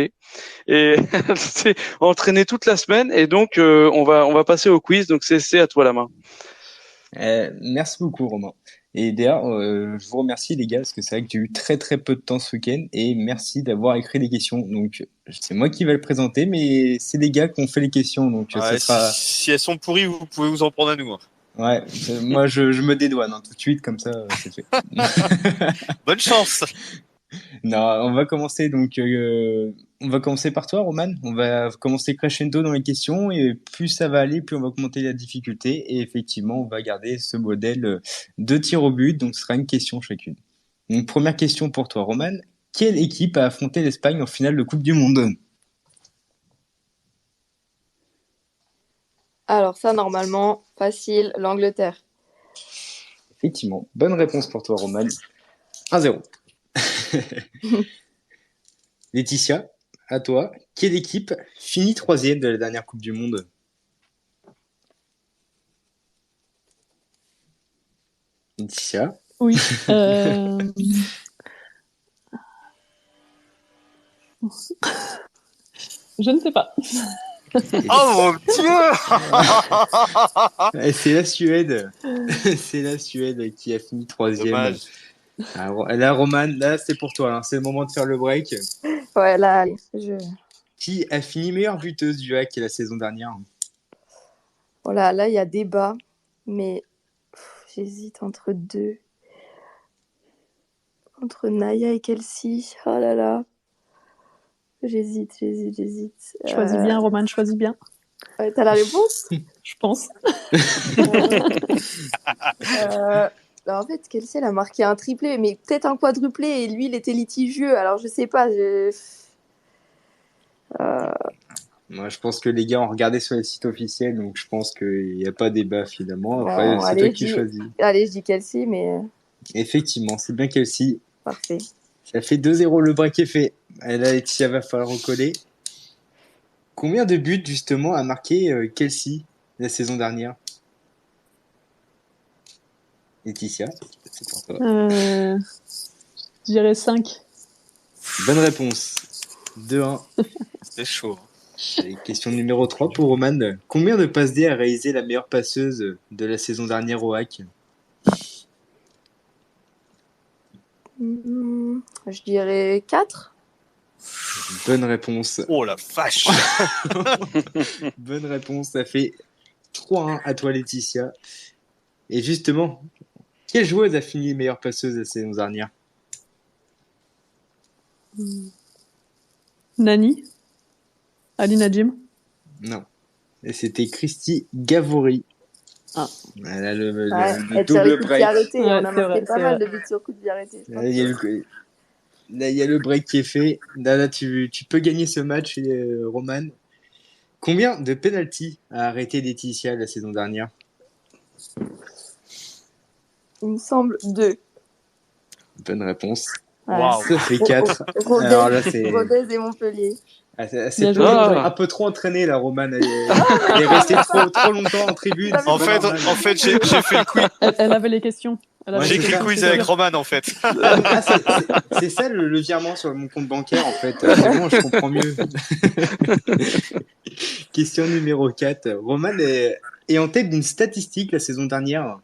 Et elle s'est entraînée toute la semaine et donc on va passer au quiz. Donc CSC, à toi la main. Merci beaucoup, Romain. Et d'ailleurs, je vous remercie, les gars, parce que c'est vrai que j'ai eu très très peu de temps ce week-end et merci d'avoir écrit les questions. Donc, c'est moi qui vais le présenter, mais c'est les gars qui ont fait les questions. Donc, Ouais, ça sera. si elles sont pourries, vous pouvez vous en prendre à nous. Hein. Ouais, moi je me dédouane hein, tout de suite, comme ça, c'est fait. Bonne chance. Non, on va commencer donc. On va commencer par toi, Roman. On va commencer crescendo dans les questions et plus ça va aller, plus on va augmenter la difficulté. Et effectivement, on va garder ce modèle de tir au but. Donc, ce sera une question chacune. Donc, première question pour toi, Roman. Quelle équipe a affronté l'Espagne en finale de Coupe du Monde? Alors ça, normalement, facile, l'Angleterre. Effectivement, bonne réponse pour toi, Roman. 1-0. Laetitia, à toi. Quelle équipe finit 3e de la dernière Coupe du Monde? Laetitia. Oui. Je ne sais pas. Oh mon Dieu. C'est la Suède. C'est la Suède qui a fini 3e. Dommage. Alors, là, Roman, là, c'est pour toi. Hein. C'est le moment de faire le break. Ouais, là, allez, Qui a fini meilleure buteuse du hack la saison dernière? Voilà, là, il y a débat, mais j'hésite entre deux. Entre Naya et Kelsey. Oh là là. J'hésite. Choisis bien, Roman, choisis bien. Ouais, t'as la réponse? Je pense. Alors, en fait, Kelsey, elle a marqué un triplé, mais peut-être un quadruplé, et lui, il était litigieux. Alors, je sais pas. Moi, je pense que les gars ont regardé sur les sites officiels, donc je pense qu'il n'y a pas débat finalement. Après, Bon, c'est allez, toi qui choisis. Allez, je dis Kelsey, mais Effectivement, c'est bien Kelsey. parfait. Ça fait 2-0, le break est fait. Et là, Laetitia va falloir recoller. Combien de buts, justement, a marqué Kelsey la saison dernière? Laetitia, c'est pour toi. Je dirais 5. Bonne réponse. 2-1. C'est chaud. Et question numéro 3 pour Roman. Combien de passes D a réalisé la meilleure passeuse de la saison dernière au hack? Je dirais 4. Bonne réponse. Oh la vache. Bonne réponse. Ça fait 3-1 à toi, Laetitia. Et justement, quelle joueuse a fini meilleure passeuse la saison dernière? Nani? Alina Jim? Non. Et c'était Christy Gavori. Ah. Elle a le Elle tire double les coups de break. pied arrêtés. Ouais, On a c'est marqué vrai, pas c'est mal vrai. de buts sur coup de pied arrêtés. Là, il y a le break qui est fait. Là, tu peux gagner ce match, Roman. Combien de penalties a arrêté Laetitia la saison dernière? Il me semble 2. Bonne réponse. Waouh. Ça fait 4. Rodez, Alors là, c'est... Rodez et Montpellier. Ah, Bien c'est joué. un peu trop entraîné, la Roman. Elle est restée trop longtemps en tribune. c'est En pas fait, normal. j'ai fait le quiz. Elle avait les questions. Elle avait Ouais, J'ai les écrit le questions, quiz c'est avec bien. Roman en fait. Ah, c'est ça le virement sur mon compte bancaire, en fait. C'est bon, je comprends mieux. Question numéro 4. Roman est en tête d'une statistique la saison dernière.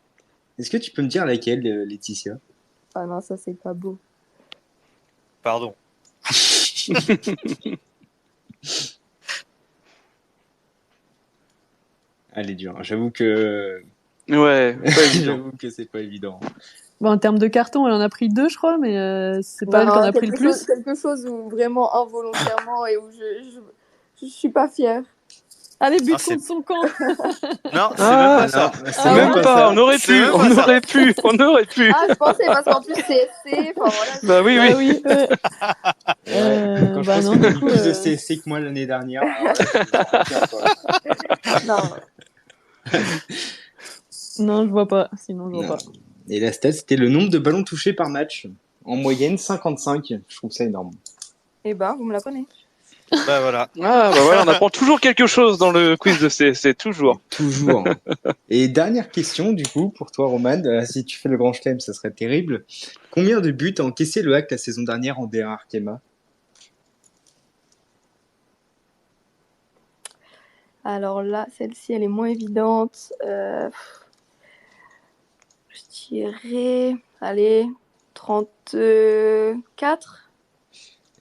Est-ce que tu peux me dire laquelle, Laetitia? Ah non, ça c'est pas beau. Pardon. Elle est dure. J'avoue que Ouais, pas évident. j'avoue que c'est pas évident. Bon, en termes de carton, elle en a pris 2, je crois, mais c'est pas elle qui en a pris le plus. Quelque chose où vraiment involontairement et où je suis pas fière. Allez, but Ah, c'est- contre son camp. Non, c'est même pas ça. Non, c'est Ah Même ouais. pas, ça. on aurait C'est pu, même pas on ça. aurait pu, on aurait pu. Ah, je pensais parce qu'en plus c'est SC, enfin voilà. Bah oui, Ah oui. oui, ouais. Ouais. Quand je Bah pense non, qu'il y a du eu coup, plus de CSC que moi l'année dernière. Alors là, je me sens fier, quoi. Non. non, je vois pas. Sinon, je vois Non. pas. Et la stat, c'était le nombre de ballons touchés par match. En moyenne, 55. Je trouve ça énorme. Eh ben, vous me l'apprenez. Bah voilà. Ah bah voilà, on apprend toujours quelque chose dans le quiz de CSC, toujours. Toujours. Et dernière question, du coup, pour toi, Roman. Si tu fais le grand chelem, ça serait terrible. Combien de buts a encaissé le Hack la saison dernière en D1 Arkema? Alors là, celle-ci, elle est moins évidente. Je dirais, allez, 34.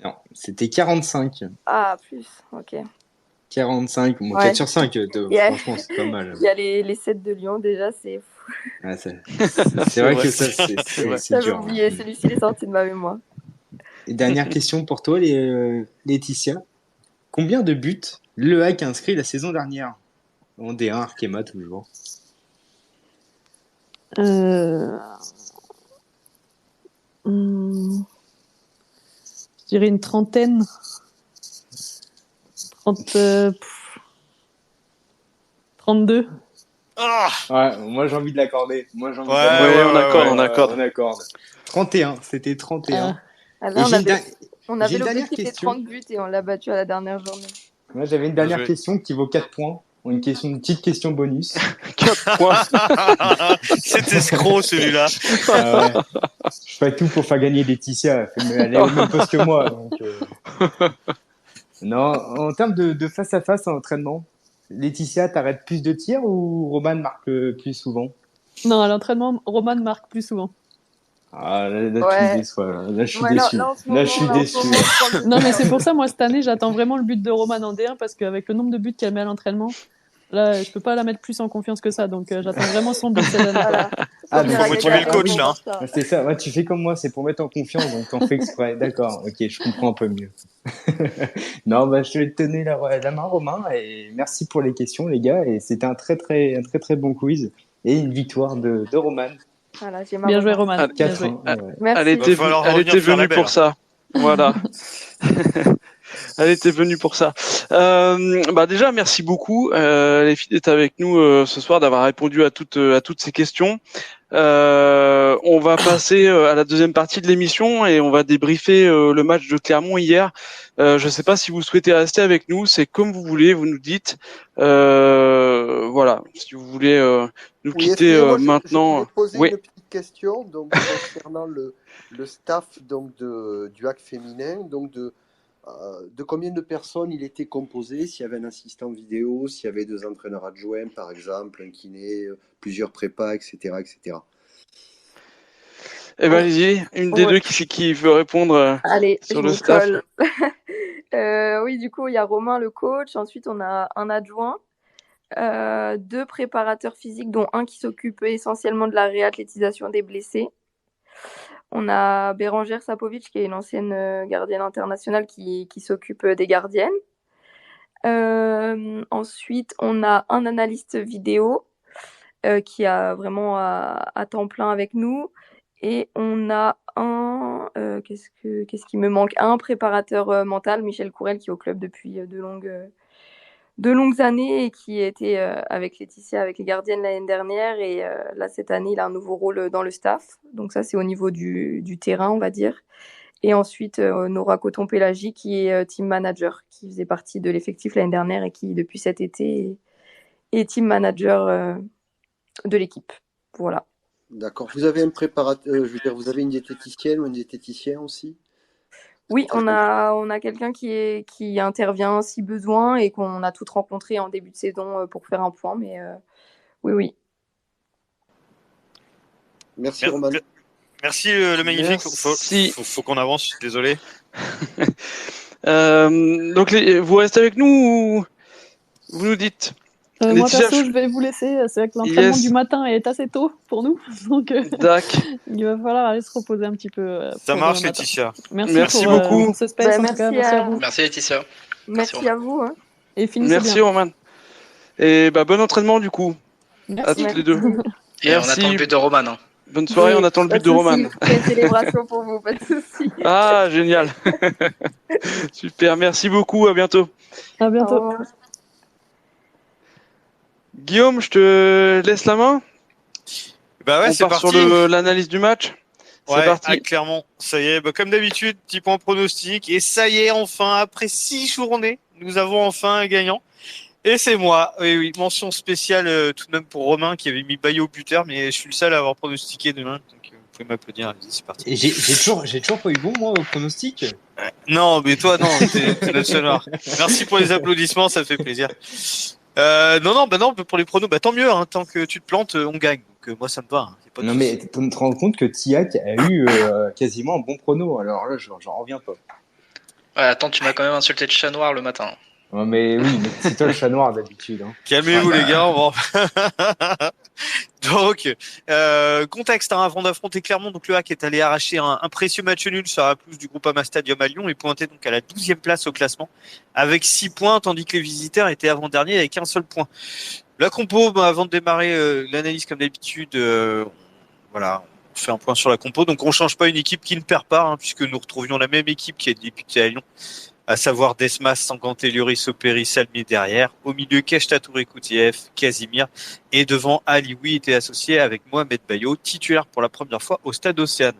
Non, c'était 45. Ah, plus, ok. 45, bon, Ouais. 4 sur 5, Yeah. franchement, c'est pas mal. Il y a les 7 de Lyon déjà, c'est fou. Ouais, c'est vrai que ça, C'est vrai. c'est J'avais dur. oublié, Hein. celui-ci il est sorti de ma mémoire. Et dernière question pour toi, Laetitia. Combien de buts le Hack a inscrit la saison dernière? En D1 Arkema, toujours. Je dirais une trentaine. 32. Ah, Ouais, moi j'ai envie de l'accorder. Moi j'ai envie Ouais, de l'accorder. ouais, on accorde, on accorde. On accorde. 31, c'était 31. Ah, Et là, j'ai une on j'ai avait une dernière l'objectif des question. 30 buts et on l'a battu à la dernière journée. Moi j'avais une Bien dernière joué. question qui vaut 4 points. Une petite question bonus. 4 points. C'est escroc celui-là. Ah ouais. Je fais tout pour faire gagner Laetitia. Elle est au même poste que moi. Donc, Non, en termes de face à face en entraînement, Laetitia, t'arrêtes plus de tirs ou Roman marque plus souvent? Non, à l'entraînement, Roman marque plus souvent. Ah, là, tu Ouais. me déçois. Là, je suis Ouais, déçu. là, en ce Là, je suis moment, déçu. je prends le Non, mais but. c'est pour ça, moi, cette année, j'attends vraiment le but de Roman en D1 parce qu'avec le nombre de buts qu'elle met à l'entraînement, là, je peux pas la mettre plus en confiance que ça. Donc, j'attends vraiment son but cette année. Voilà. Ah, Faut donc, venir faut avec motiver la le tête coach, pour là, voir ça. c'est ça. Ouais, tu fais comme moi, c'est pour mettre en confiance, donc t'en fais exprès. D'accord. Ok, je comprends un peu mieux. Non, bah, je vais te donner la main, Romain, et merci pour les questions, les gars. Et c'était un très bon quiz et une victoire de Roman. Voilà, j'ai ma Bien joué, revanche. Roman. Bien 4-1. joué. Ouais. Merci. Elle était, Va falloir elle revenir était faire la venue belle, pour hein. ça. Voilà. Elle était venue pour ça. Bah déjà, merci beaucoup les filles d'être avec nous ce soir, d'avoir répondu à toutes ces questions. On va passer à la deuxième partie de l'émission et on va débriefer le match de Clermont hier. Je ne sais pas si vous souhaitez rester avec nous, c'est comme vous voulez, vous nous dites. Voilà, si vous voulez nous Oui, quitter excusez-moi, je maintenant. voulais poser Oui. une petite question donc, concernant le staff donc, du hack féminin. Donc de combien de personnes il était composé, s'il y avait un assistant vidéo, s'il y avait 2 entraîneurs adjoints, par exemple, un kiné, plusieurs prépas, etc. etc. Eh ben, allez-y, une des Ouais. deux qui veut répondre Allez, sur je le m'y staff. colle. Oui, du coup, il y a Romain, le coach. Ensuite, on a un adjoint, 2 préparateurs physiques, dont un qui s'occupe essentiellement de la réathlétisation des blessés. On a Bérangère Sapovic, qui est une ancienne gardienne internationale qui s'occupe des gardiennes. Ensuite, on a un analyste vidéo qui a vraiment à temps plein avec nous. Et on a qu'est-ce qui me manque? Un préparateur mental, Michel Courel, qui est au club depuis de longues années et qui était avec Laetitia, avec les gardiennes l'année dernière. Et là, cette année, il a un nouveau rôle dans le staff. Donc ça, c'est au niveau du terrain, on va dire. Et ensuite, Nora Coton-Pélagie, qui est team manager, qui faisait partie de l'effectif l'année dernière et qui, depuis cet été, est team manager de l'équipe. Voilà. D'accord. Vous avez un préparateur, je veux dire, vous avez une diététicienne ou un diététicien aussi? Oui, on a quelqu'un qui intervient si besoin et qu'on a toutes rencontrées en début de saison pour faire un point. Mais oui. Merci Roman. Merci le magnifique. Merci. Faut qu'on avance, je suis désolé. Donc vous restez avec nous ou vous nous dites? Moi Laetitia, perso, je vais vous laisser. C'est vrai que l'entraînement Yes. du matin est assez tôt pour nous, donc Dac. il va falloir aller se reposer un petit peu. Ça pour marche, demain matin. Laetitia. Merci pour, beaucoup. pour ce space, en tout cas, merci à vous. Merci Laetitia. Merci à vous. Hein. Et finissez Merci bien. Roman. Et bon entraînement du coup Merci. à toutes les deux. Et on attend le but de Roman. Hein. Bonne soirée, on attend le but de Roman. Une célébration pour vous, pas de soucis. Ah, génial. Super, merci beaucoup, à bientôt. À bientôt. Guillaume, je te laisse la main. Bah ouais, On c'est part parti. sur l'analyse du match. C'est Ouais, parti. clairement. Ça y est, comme d'habitude, petit point pronostic. Et ça y est, enfin, après 6 journées, nous avons enfin un gagnant. Et c'est moi. Oui, mention spéciale tout de même pour Romain qui avait mis Bayo buteur, mais je suis le seul à avoir pronostiqué demain. Donc vous pouvez m'applaudir. Allez-y, c'est parti. Et j'ai toujours pas eu bon, moi, au pronostic. Non, mais toi, non, t'es notre seul noir. Merci pour les applaudissements, ça fait plaisir. Non, pour les pronos, tant mieux, hein, tant que tu te plantes, on gagne. Donc moi, ça me va. Hein, pas de Non, souci. mais tu te rends compte que Tiac a eu quasiment un bon prono. Alors là, j'en reviens pas. Ouais, attends, tu m'as quand même insulté de chat noir le matin. Non, mais oui, mais c'est toi le chat noir d'habitude. Hein. Calmez-vous les gars, on va... Donc, contexte avant d'affronter Clermont, donc le HAC est allé arracher un précieux match nul sur la pelouse du Groupama Stadium à Lyon et pointé donc à la 12e place au classement avec 6 points, tandis que les visiteurs étaient avant-derniers avec un seul point. La compo, avant de démarrer l'analyse comme d'habitude, voilà, on fait un point sur la compo. Donc on change pas une équipe qui ne perd pas, hein, puisque nous retrouvions la même équipe qui a débuté à Lyon, à savoir Desmas, Sanganté, Lloris, Opéry, Salmi derrière. Au milieu, Keshta Touré Koutiev, Casimir. Et devant, Alioui était associé avec Mohamed Bayo, titulaire pour la première fois au Stade Océane.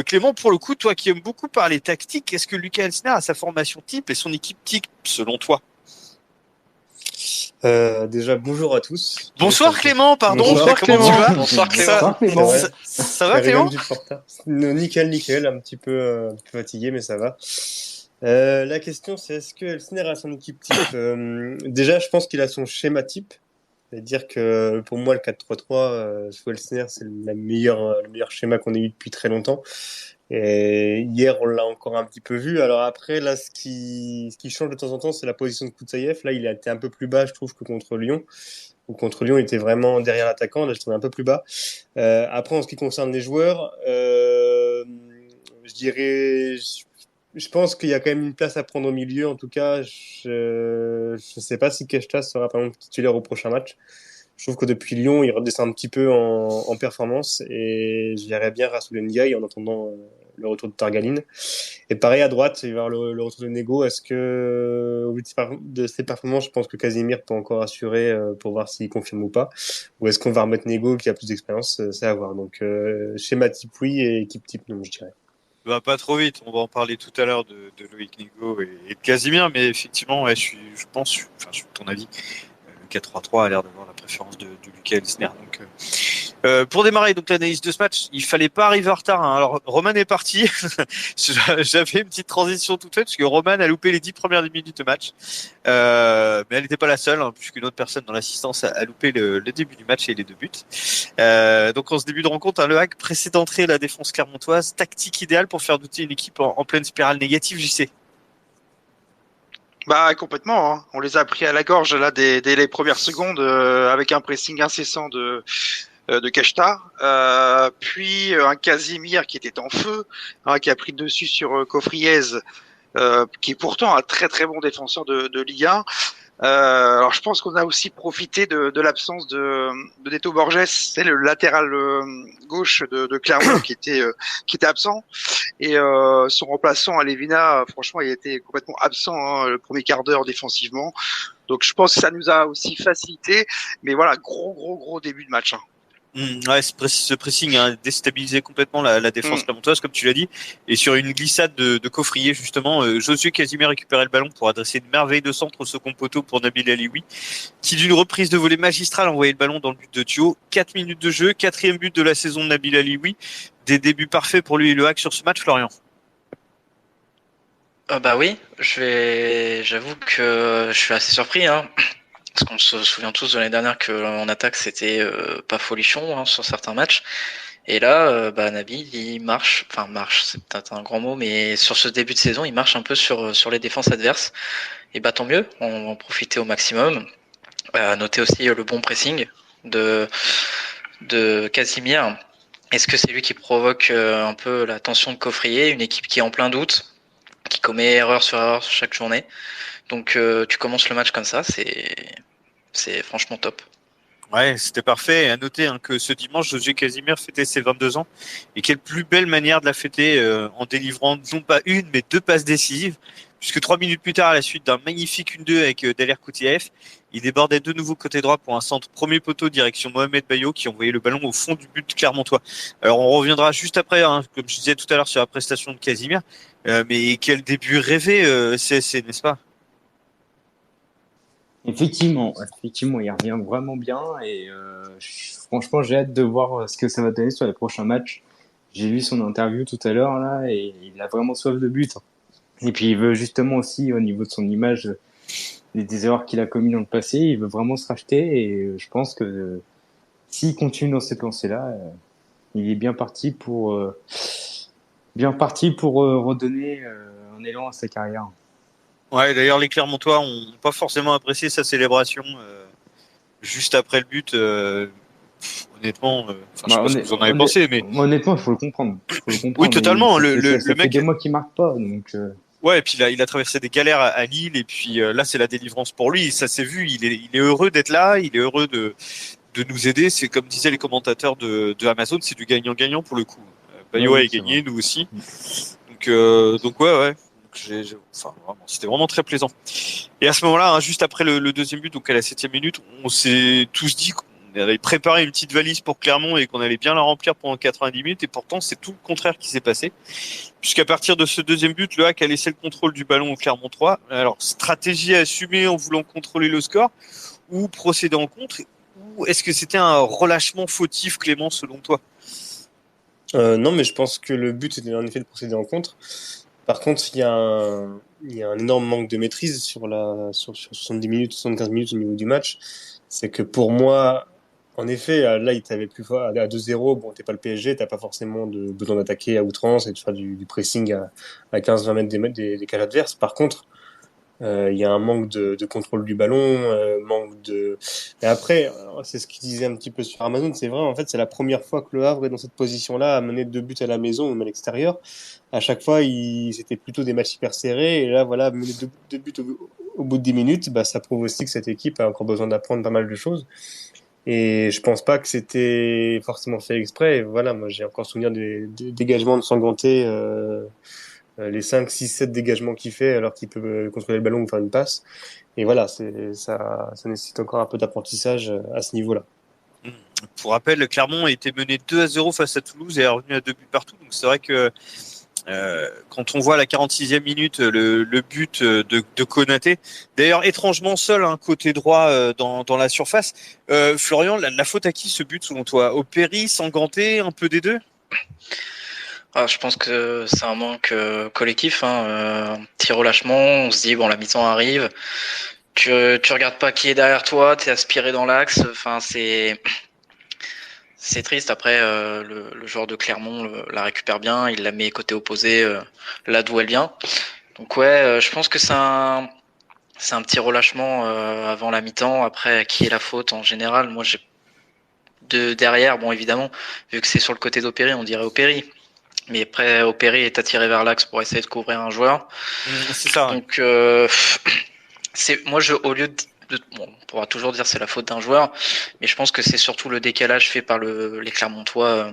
Clément, pour le coup, toi qui aimes beaucoup parler tactique, est-ce que Lucas Elsner a sa formation type et son équipe type, selon toi? Déjà, bonjour à tous. Bonsoir Clément, pardon. Bonsoir, Comment tu vas? Bonsoir Clément. Ça va Clément? Nickel, un petit peu fatigué, mais ça va. La question, c'est est-ce que Elsner a son équipe type? Déjà, je pense qu'il a son schéma type. C'est-à-dire que pour moi, le 4-3-3, sous Elsner, c'est le meilleur schéma qu'on ait eu depuis très longtemps. Et hier, on l'a encore un petit peu vu. Alors après, là, ce qui change de temps en temps, c'est la position de Koutsaïev. Là, il a été un peu plus bas, je trouve, que contre Lyon. Ou contre Lyon, il était vraiment derrière l'attaquant. Là, je trouvais un peu plus bas. Après, en ce qui concerne les joueurs, je dirais, je pense qu'il y a quand même une place à prendre au milieu. En tout cas, je sais pas si Keshta sera par exemple titulaire au prochain match. Je trouve que depuis Lyon, il redescend un petit peu en performance et je verrais bien Rassoul Ndiaye en attendant le retour de Targaline. Et pareil à droite, il va y avoir le retour de Nego. Est-ce que, au vu de ses performances, je pense que Casimir peut encore assurer pour voir s'il confirme ou pas. Ou est-ce qu'on va remettre Nego qui a plus d'expérience? C'est à voir. Donc, schéma type oui et équipe type non, je dirais. Pas trop vite, on va en parler tout à l'heure de Loïc Nego et de Casimir, mais effectivement, ouais, je suis de ton avis. Le 4-3-3 a l'air d'avoir la préférence de Lucas Elsner. Donc, pour démarrer donc l'analyse de ce match, il fallait pas arriver en retard. Hein. Alors Roman est parti. J'avais une petite transition toute faite parce que Roman a loupé les 10 premières minutes de match, mais elle n'était pas la seule, hein, puisqu'une autre personne dans l'assistance a loupé le début du match et les 2 buts. Donc en ce début de rencontre, le HAC pressé d'entrer la défense clermontoise, tactique idéale pour faire douter une équipe en pleine spirale négative. JC. Complètement. Hein. On les a pris à la gorge là dès les premières secondes avec un pressing incessant de Keshta, puis un Casimir qui était en feu, hein, qui a pris le dessus sur Cofriez, qui est pourtant un très très bon défenseur de Ligue 1. Alors je pense qu'on a aussi profité de l'absence de Neto Borges, c'est le latéral gauche de Clermont qui était absent, et son remplaçant Alevina, franchement il était complètement absent le premier quart d'heure défensivement. Donc je pense que ça nous a aussi facilité, mais voilà, gros début de match. Hein. Ouais, ce pressing a déstabilisé complètement la défense clermontoise, comme tu l'as dit, et sur une glissade de Coffrier justement, Josué Casimir récupérait le ballon pour adresser une merveille de centre au second poteau pour Nabil Alioui, qui d'une reprise de volée magistrale envoyait le ballon dans le but de Thio. 4 minutes de jeu, 4e but de la saison de Nabil Alioui, des débuts parfaits pour lui et le HAC sur ce match, Florian. Oui, j'avoue que je suis assez surpris, hein. Parce qu'on se souvient tous de l'année dernière que en attaque c'était pas folichon, hein, sur certains matchs. Et là, Nabil, il marche, c'est peut-être un grand mot, mais sur ce début de saison, il marche un peu sur les défenses adverses. Et tant mieux, on va en profiter au maximum. Notez aussi le bon pressing de Casimir. Est-ce que c'est lui qui provoque un peu la tension de Coffrier, une équipe qui est en plein doute, qui commet erreur sur erreur chaque journée. Donc tu commences le match comme ça, c'est franchement top. Ouais, c'était parfait. Et à noter que ce dimanche, Josué Casimir fêtait ses 22 ans. Et quelle plus belle manière de la fêter en délivrant non pas une, mais 2 passes décisives. Puisque 3 minutes plus tard, à la suite d'un magnifique 1-2 avec Daler Koutiev, il débordait de nouveau côté droit pour un centre premier poteau direction Mohamed Bayo qui envoyait le ballon au fond du but clermontois. Alors on reviendra juste après, comme je disais tout à l'heure sur la prestation de Casimir. Mais quel début rêvé, c'est, n'est-ce pas? Effectivement, il revient vraiment bien et franchement, j'ai hâte de voir ce que ça va donner sur les prochains matchs. J'ai vu son interview tout à l'heure là et il a vraiment soif de but. Et puis il veut justement aussi, au niveau de son image, des erreurs qu'il a commises dans le passé, il veut vraiment se racheter et je pense que s'il continue dans cette lancée-là, il est bien parti pour redonner un élan à sa carrière. Ouais, d'ailleurs, les Clermontois ont pas forcément apprécié sa célébration juste après le but. Honnêtement, je sais pas ce que vous en avez pensé, mais honnêtement, il faut le comprendre. Oui, totalement. Ça le fait mec, 2 mois qu'il marque pas, donc. Ouais, et puis il a traversé des galères à Lille, et puis là, c'est la délivrance pour lui. Ça s'est vu. Il est heureux d'être là. Il est heureux de nous aider. C'est comme disaient les commentateurs de Amazon, c'est du gagnant-gagnant pour le coup. Bayo a gagné, nous aussi. Donc ouais. Vraiment, c'était vraiment très plaisant. Et à ce moment-là, juste après le deuxième but, donc à la 7e minute, on s'est tous dit qu'on avait préparé une petite valise pour Clermont et qu'on allait bien la remplir pendant 90 minutes. Et pourtant, c'est tout le contraire qui s'est passé. Puisqu'à partir de ce deuxième but, le HAC a laissé le contrôle du ballon au Clermont 3. Alors, stratégie assumée en voulant contrôler le score ou procéder en contre, ou est-ce que c'était un relâchement fautif, Clément, selon toi? Non, mais je pense que le but était en effet de procéder en contre. Par contre, il y a un énorme manque de maîtrise sur 70 minutes, 75 minutes au niveau du match. C'est que pour moi, en effet, là, il t'avait plus fort à 2-0. Bon, t'es pas le PSG, t'as pas forcément besoin d'attaquer à outrance et de faire du pressing à 15-20 mètres des cages adverses. Par contre, il y a un manque de contrôle du ballon, Et après, c'est ce qu'il disait un petit peu sur Amazon, c'est vrai, en fait, c'est la première fois que le Havre est dans cette position-là, à mener 2 buts à la maison ou même à l'extérieur. À chaque fois, c'était plutôt des matchs hyper serrés, et là, voilà, mener 2 buts au bout de 10 minutes, ça prouve aussi que cette équipe a encore besoin d'apprendre pas mal de choses. Et je pense pas que c'était forcément fait exprès. Et voilà, moi, j'ai encore souvenir des dégagements de Sanganté, les 5, 6, 7 dégagements qu'il fait alors qu'il peut contrôler le ballon ou faire une passe. Et voilà, ça nécessite encore un peu d'apprentissage à ce niveau-là. Pour rappel, Clermont a été mené 2-0 face à Toulouse et est revenu à 2 buts partout. Donc c'est vrai que quand on voit à la 46e minute le but de Konaté, d'ailleurs étrangement seul côté droit dans la surface. Florian, la faute à qui ce but selon toi? Au Péry, Sanganté, un peu des deux? Je pense que c'est un manque collectif, petit relâchement, on se dit bon, la mi-temps arrive, tu regardes pas qui est derrière toi, t'es aspiré dans l'axe, c'est triste. Après, le joueur de Clermont la récupère bien, il la met côté opposé, là d'où elle vient. Donc ouais, je pense que c'est un petit relâchement avant la mi-temps. Après, qui est la faute en général? Moi, j'ai derrière, bon évidemment, vu que c'est sur le côté d'Opéry, on dirait Opéry. Mais après, Opéry est attiré vers l'axe pour essayer de couvrir un joueur. C'est ça. Donc, au lieu on pourra toujours dire c'est la faute d'un joueur, mais je pense que c'est surtout le décalage fait par les Clermontois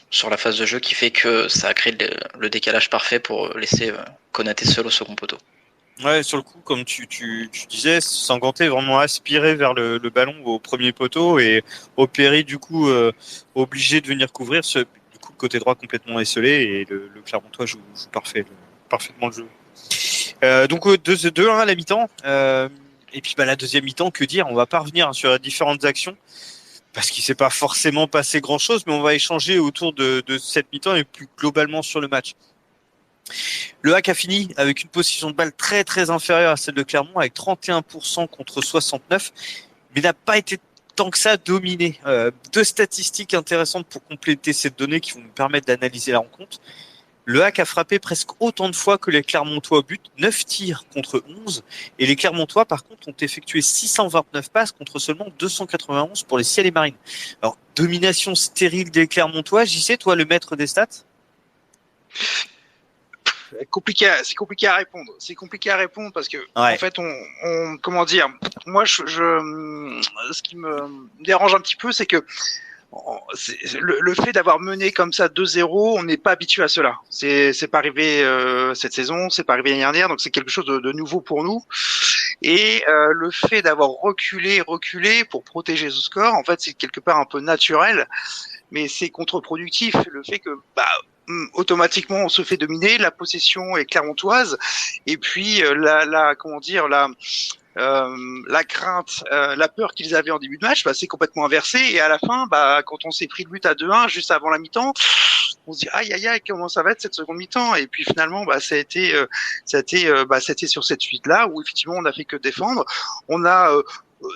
sur la phase de jeu qui fait que ça a créé le décalage parfait pour laisser Konaté seul au second poteau. Ouais, sur le coup, comme tu disais, Sanganté vraiment aspiré vers le ballon au premier poteau et Opéry du coup obligé de venir couvrir côté droit complètement esselé et le Clermontois joue parfaitement le jeu. Donc 2-1 à la mi-temps. Et puis la deuxième mi-temps, que dire? On va pas revenir sur les différentes actions parce qu'il s'est pas forcément passé grand-chose, mais on va échanger autour de cette mi-temps et plus globalement sur le match. Le HAC a fini avec une possession de balle très très inférieure à celle de Clermont avec 31% contre 69%, mais n'a pas été tant que ça dominé. Deux statistiques intéressantes pour compléter cette donnée qui vont nous permettre d'analyser la rencontre. Le HAC a frappé presque autant de fois que les Clermontois au but, 9 tirs contre 11. Et les Clermontois, par contre, ont effectué 629 passes contre seulement 291 pour les Ciels et Marines. Alors, domination stérile des Clermontois. JC, toi, le maître des stats? C'est compliqué à répondre. C'est compliqué à répondre parce que, en fait, on comment dire, moi, ce qui me dérange un petit peu, c'est que le fait d'avoir mené comme ça 2-0, on n'est pas habitué à cela. C'est pas arrivé cette saison, c'est pas arrivé l'année dernière, donc c'est quelque chose de nouveau pour nous. Et le fait d'avoir reculé pour protéger ce score, en fait, c'est quelque part un peu naturel, mais c'est contre-productif. Le fait que automatiquement on se fait dominer, la possession est clermontoise, et puis la crainte, la peur qu'ils avaient en début de match, c'est complètement inversé. Et à la fin, quand on s'est pris le but à 2-1 juste avant la mi-temps, on se dit aïe aïe aïe, comment ça va être cette seconde mi-temps. Et puis finalement, ça a été sur cette suite là où effectivement on n'a fait que défendre. On a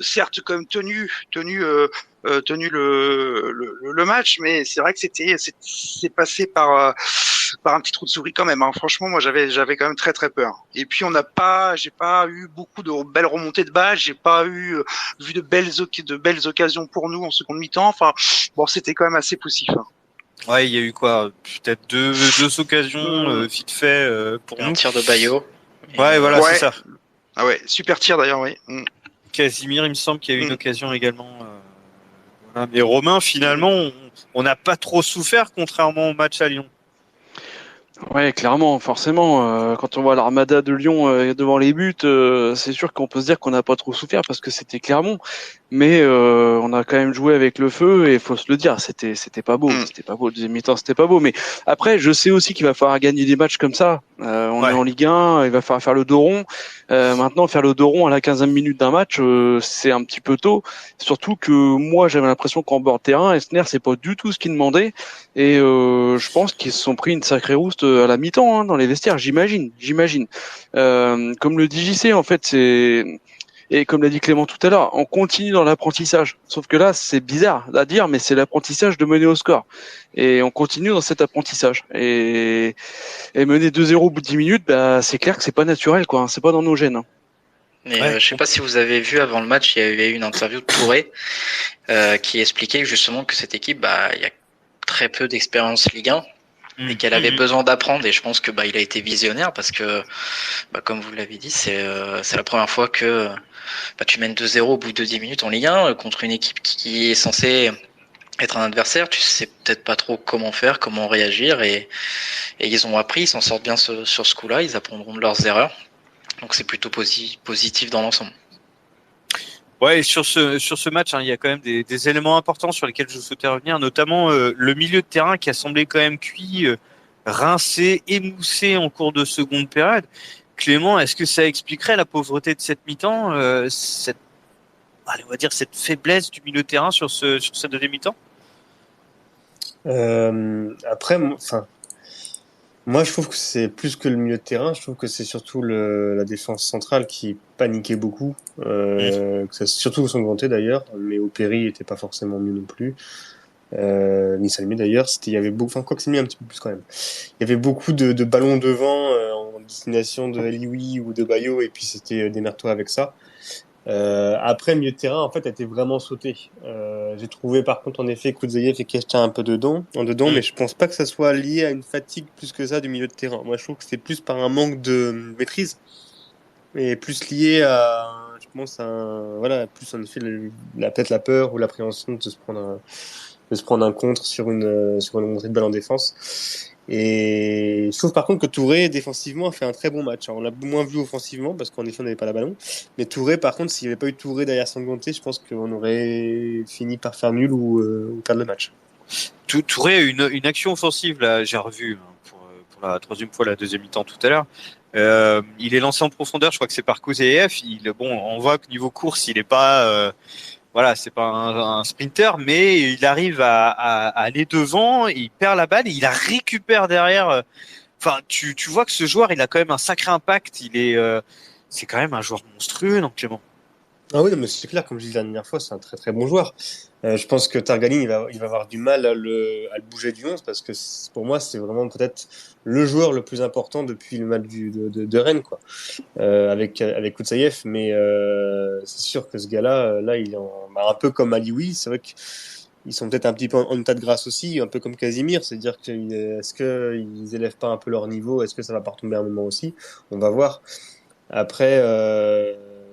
certes quand même tenu le match, mais c'est vrai que c'est passé par un petit trou de souris quand même. Hein. Franchement, moi j'avais quand même très très peur. Et puis j'ai pas eu beaucoup de belles remontées de balles, j'ai pas vu de belles occasions pour nous en seconde mi-temps. Enfin, bon, c'était quand même assez poussif. Hein. Ouais, il y a eu quoi? Peut-être deux occasions vite fait pour nous. Un tir de Bayo. Ouais, voilà, c'est ça. Ah ouais, super tir d'ailleurs, oui. Casimir, il me semble qu'il y a eu une occasion également. Mais Romain, finalement, on n'a pas trop souffert contrairement au match à Lyon. Ouais, clairement, forcément. Quand on voit l'armada de Lyon devant les buts, c'est sûr qu'on peut se dire qu'on n'a pas trop souffert parce que c'était Clermont. Mais on a quand même joué avec le feu et faut se le dire, c'était pas beau, c'était pas beau. Le deuxième mi-temps, c'était pas beau. Mais après, je sais aussi qu'il va falloir gagner des matchs comme ça. On est en Ligue 1, il va falloir faire le dos rond. Maintenant, faire le dos rond à la 15e minute d'un match, c'est un petit peu tôt. Surtout que moi, j'avais l'impression qu'en bord de terrain, Esner, c'est pas du tout ce qu'il demandait. Et je pense qu'ils se sont pris une sacrée rouste à la mi-temps dans les vestiaires, j'imagine. Comme le dit JC, en fait, et comme l'a dit Clément tout à l'heure, on continue dans l'apprentissage. Sauf que là, c'est bizarre à dire, mais c'est l'apprentissage de mener au score. Et on continue dans cet apprentissage. Et mener 2-0 au bout de 10 minutes, c'est clair que c'est pas naturel, quoi. C'est pas dans nos gènes. Mais je sais pas si vous avez vu avant le match, il y avait eu une interview de Touré qui expliquait justement que cette équipe, il y a très peu d'expérience Ligue 1. Et qu'elle avait besoin d'apprendre, et je pense que il a été visionnaire parce que comme vous l'avez dit, c'est la première fois que tu mènes 2-0 au bout de 10 minutes en Ligue 1 contre une équipe qui est censée être un adversaire. Tu sais peut-être pas trop comment faire, comment réagir, et ils ont appris, ils s'en sortent bien sur ce coup-là, ils apprendront de leurs erreurs, donc c'est plutôt positif dans l'ensemble. Ouais, et sur ce match, il y a quand même des éléments importants sur lesquels je souhaitais revenir, notamment le milieu de terrain qui a semblé quand même cuit, rincé, émoussé en cours de seconde période. Clément, est-ce que ça expliquerait la pauvreté de cette mi-temps, on va dire cette faiblesse du milieu de terrain sur cette deuxième mi-temps? Après, moi, je trouve que c'est plus que le milieu de terrain. Je trouve que c'est surtout la défense centrale qui paniquait beaucoup. Surtout au Sangonté d'ailleurs, mais au Péry était pas forcément mieux non plus. Ni Salmé d'ailleurs. Il y avait beaucoup, quoi que c'est mis un petit peu plus quand même. Il y avait beaucoup de ballons devant en destination de Elioui ou de Bayo, et puis c'était démerde-toi avec ça. Après, le milieu de terrain, en fait, a été vraiment sauté. J'ai trouvé, par contre, en effet, Koudzaïev et Kestin un peu dedans, mais je pense pas que ça soit lié à une fatigue plus que ça du milieu de terrain. Moi, je trouve que c'est plus par un manque de maîtrise et plus lié à, je pense, plus en effet, peut-être la peur ou l'appréhension de se prendre un contre sur une montée de balle en défense. Et je trouve par contre que Touré défensivement a fait un très bon match. Alors, on l'a moins vu offensivement parce qu'en effet on n'avait pas la ballon. Mais Touré par contre, s'il n'y avait pas eu Touré derrière Sangonté, je pense qu'on aurait fini par faire nul ou perdre le match. Touré a une action offensive là, j'ai revu pour la troisième fois la deuxième mi-temps tout à l'heure. Il est lancé en profondeur, je crois que c'est par Kouziev. On voit que niveau course, il est pas c'est pas un sprinter, mais il arrive à aller devant, il perd la balle, et il la récupère derrière. Enfin, tu vois que ce joueur, il a quand même un sacré impact. C'est quand même un joueur monstrueux, non, Clément? Ah oui, non, mais c'est clair, comme je disais la dernière fois, c'est un très très bon joueur. Je pense que Targaline, il va avoir du mal à à le bouger du 11 parce que pour moi, c'est vraiment peut-être le joueur le plus important depuis le match de Rennes, quoi. Avec Koutsaïev, mais c'est sûr que ce gars-là, là, un peu comme Alioui, c'est vrai qu'ils sont peut-être un petit peu en état de grâce aussi, un peu comme Casimir, c'est-à-dire que est-ce qu'ils élèvent pas un peu leur niveau, est-ce que ça va pas retomber à un moment aussi? On va voir. Après,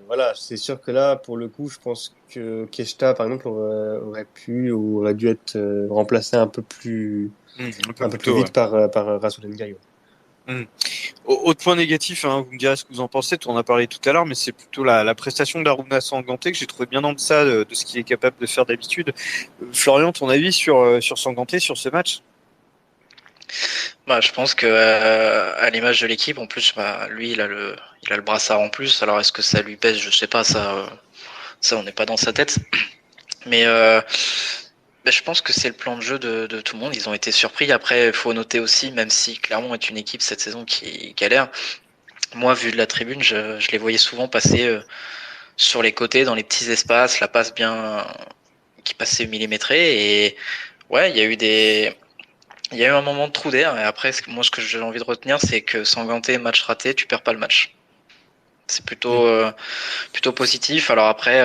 voilà, c'est sûr que là, pour le coup, je pense que Keshta, par exemple, aurait pu ou aurait dû être remplacé un peu plus tôt, vite par Rassoul Ndiaye. Ouais. Autre point négatif, hein, vous me direz ce que vous en pensez, on en a parlé tout à l'heure, mais c'est plutôt la prestation d'Aruna Sanganté que j'ai trouvé bien en deçà de ce qu'il est capable de faire d'habitude. Florian, ton avis sur Sanganté, sur ce match? Bah, je pense que à l'image de l'équipe, en plus, bah, lui, il a le brassard en plus. Alors, est-ce que ça lui pèse? Je sais pas. Ça, on n'est pas dans sa tête. Mais bah, je pense que c'est le plan de jeu de tout le monde. Ils ont été surpris. Après, il faut noter aussi, même si Clermont est une équipe cette saison qui galère. Moi, vu de la tribune, je les voyais souvent passer sur les côtés, dans les petits espaces, la passe bien qui passait millimétrée. Et ouais, il y a eu un moment de trou d'air. Et après, moi, ce que j'ai envie de retenir, c'est que sans ganter, match raté, tu perds pas le match. C'est plutôt positif. Alors après,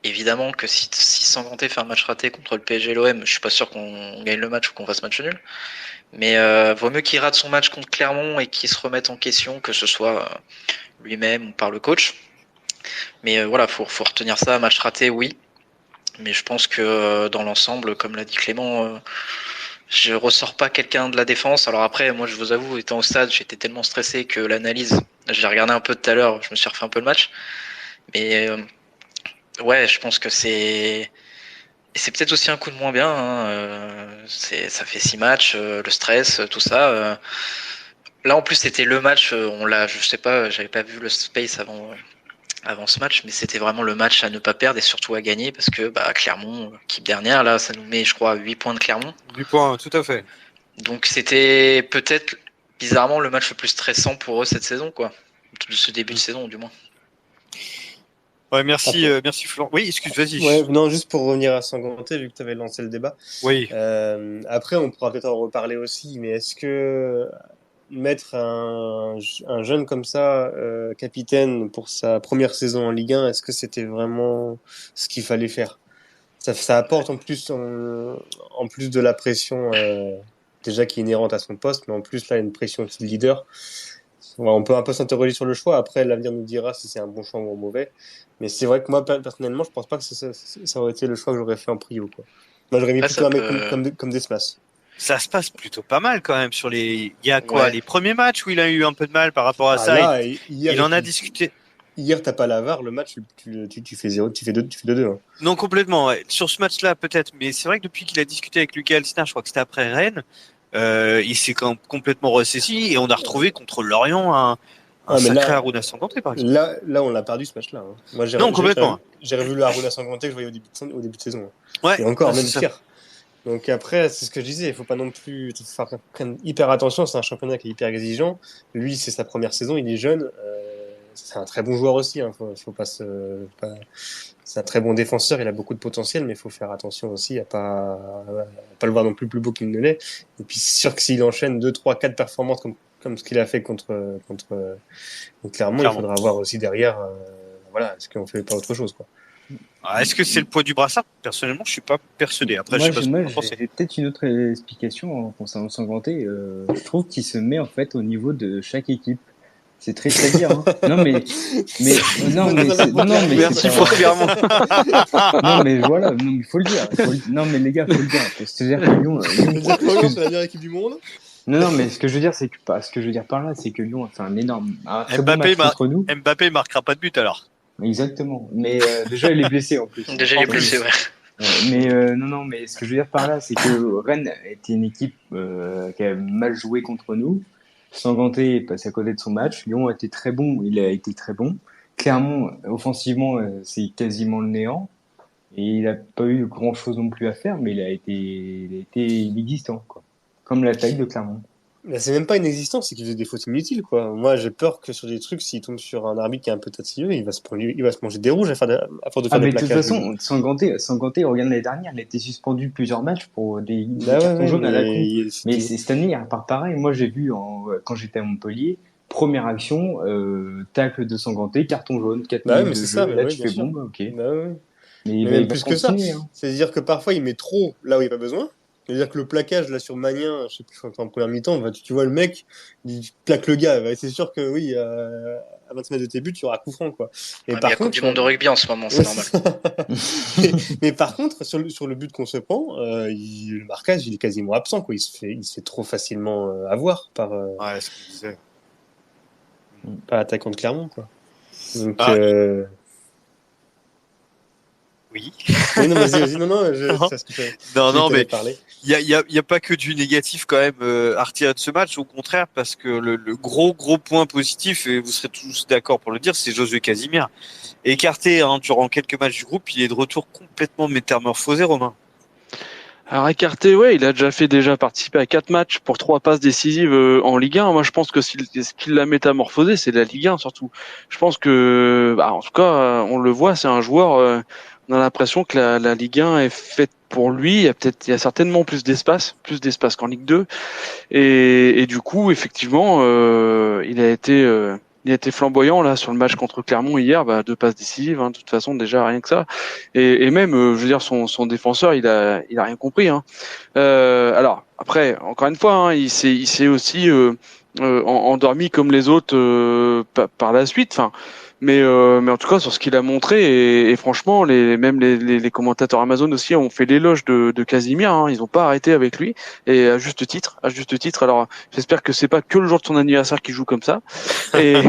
évidemment que si Sanganté fait un match raté contre le PSG et l'OM, je suis pas sûr qu'on gagne le match ou qu'on fasse match nul. Mais vaut mieux qu'il rate son match contre Clermont et qu'il se remette en question, que ce soit lui-même ou par le coach. Mais voilà, faut retenir ça. Match raté, oui. Mais je pense que dans l'ensemble, comme l'a dit Clément, je ressors pas quelqu'un de la défense. Alors après, moi, je vous avoue, étant au stade, j'étais tellement stressé que l'analyse, j'ai regardé un peu tout à l'heure, je me suis refait un peu le match. Mais ouais, je pense que c'est peut-être aussi un coup de moins bien. Hein. Ça fait 6 matchs, le stress, tout ça. Là, en plus, c'était le match. Je sais pas, j'avais pas vu le space avant ce match, mais c'était vraiment le match à ne pas perdre et surtout à gagner parce que bah, Clermont, équipe dernière, là, ça nous met, je crois, 8 points de Clermont. 8 points, tout à fait. Donc c'était peut-être bizarrement le match le plus stressant pour eux cette saison, quoi. De ce début de saison, du moins. Ouais, merci Florent. Oui, vas-y. Ouais, non, juste pour revenir à Sanganté, vu que tu avais lancé le débat. Oui. Après, on pourra peut-être en reparler aussi, mais est-ce que mettre un jeune comme ça, capitaine pour sa première saison en Ligue 1, est-ce que c'était vraiment ce qu'il fallait faire? Ça apporte en plus de la pression déjà qui est inhérente à son poste, mais en plus là une pression de leader. On peut un peu s'interroger sur le choix. Après, l'avenir nous dira si c'est un bon choix ou un mauvais. Mais c'est vrai que moi, personnellement, je pense pas que ça aurait été le choix que j'aurais fait en prio, quoi. Moi, j'aurais mis plutôt un mec comme Desmas. Ça se passe plutôt pas mal quand même il y a quoi, les premiers matchs où il a eu un peu de mal par rapport à ça. Là, il en a discuté. Hier, t'as pas la VAR, le match, tu fais 0, tu fais 2-2. Hein. Non, complètement, ouais. Sur ce match-là, peut-être. Mais c'est vrai que depuis qu'il a discuté avec Lucas Elsner, je crois que c'était après Rennes, il s'est complètement ressaisi et on a retrouvé contre Lorient un sacré Aruna Sanganté, par exemple. Là, on l'a perdu ce match-là. Hein. Moi, complètement. J'ai revu le Aruna Sanganté que je voyais au début de saison. Ouais. Et encore, même pire. Donc après, c'est ce que je disais, il faut pas non plus faire hyper attention, c'est un championnat qui est hyper exigeant. Lui, c'est sa première saison, il est jeune. C'est un très bon joueur aussi, hein. Faut pas c'est un très bon défenseur, il a beaucoup de potentiel, mais il faut faire attention aussi à pas le voir non plus beau qu'il ne l'est. Et puis c'est sûr que s'il enchaîne 2, 3, 4 performances comme ce qu'il a fait contre Clermont, il faudra voir aussi derrière, voilà, est-ce qu'on fait pas autre chose, quoi. Est-ce que c'est le poids du brassard? Personnellement, je suis pas persuadé. Après, moi, je sais pas ce que vous pensez. J'ai peut-être une autre explication concernant Sanganté. Je trouve qu'il se met en fait au niveau de chaque équipe. C'est très très bien. Hein. Non mais merci pour clairement. Non mais voilà, non mais faut le dire. Non mais les gars, faut le dire. C'est-à-dire que Lyon, c'est la meilleure équipe du monde. Non mais ce que je veux dire par là, c'est que Lyon a fait un très bon match contre nous. Mbappé marquera pas de but alors. Exactement. Mais déjà il est blessé en plus. Déjà il est blessé, ouais. Mais non, mais ce que je veux dire par là, c'est que Rennes était une équipe qui a mal joué contre nous. Sanganté est passé à côté de son match. Lyon a été très bon, il a été très bon. Clermont, offensivement, c'est quasiment le néant. Et il a pas eu grand chose non plus à faire, mais il a été existant, quoi. Comme l'attaque de Clermont. Là, c'est même pas inexistant, c'est qu'il faisait des fautes inutiles, quoi. Moi, j'ai peur que sur des trucs, s'il tombe sur un arbitre qui est un peu tatilleux, il va se manger des rouges à force de faire des mais de toute plaquages. façon, Sanganté, regarde l'année dernière, il a été suspendu plusieurs matchs pour des Bah cartons ouais, jaunes à la con. mais Mais cette année, il repart pareil. Moi, j'ai vu quand j'étais à Montpellier, première action, tacle de Sanganté, carton jaune, 4 bah ouais, minutes mais de c'est ça, jeu. mais Là, ouais, tu bien fais sûr. bon, bah, ok. Bah ouais. Mais Mais il même va plus que ça. continuer, hein. C'est-à-dire que parfois, il met trop là où il n'y a pas besoin. C'est-à-dire que le plaquage, là, sur Magnin, je sais plus, en première mi-temps, tu vois le mec, il plaque le gars. Bah, c'est sûr que oui, à 20 mètres de tes buts, tu auras coup franc, quoi. Et Ouais, mais il y par a Coupe du contre, Monde de rugby en ce moment, c'est normal. mais par contre, sur le but qu'on se prend, le marquage, il est quasiment absent, quoi. Il se fait trop facilement avoir Ouais, ce que je disais. par l'attaquant de Clermont, quoi. Donc, Ah. Oui. oui, non, vas-y, non, Non. c'est ce que je Non, mais parler. il y a pas que du négatif quand même à retirer de ce match, au contraire, parce que le gros point positif, et vous serez tous d'accord pour le dire, c'est Josué Casimir. Écarté durant quelques matchs du groupe, il est de retour complètement métamorphosé, Romain. Alors écarté, ouais, il a déjà participé à 4 matchs pour 3 passes décisives en Ligue 1. Moi, je pense que ce qui l'a métamorphosé, c'est la Ligue 1 surtout. Je pense que, en tout cas, on le voit, c'est un joueur. On a l'impression que la Ligue 1 est faite pour lui. Il y a certainement plus d'espace qu'en Ligue 2. Et du coup, effectivement, il a été flamboyant là sur le match contre Clermont hier, 2 passes décisives, de toute façon déjà rien que ça. Et même, je veux dire, son défenseur, il a rien compris. Alors après, encore une fois, il s'est aussi endormi comme les autres par la suite. Mais en tout cas sur ce qu'il a montré et franchement même les commentateurs Amazon aussi ont fait l'éloge de Casimir, ils ont pas arrêté avec lui et à juste titre. Alors j'espère que c'est pas que le jour de son anniversaire qu'il joue comme ça et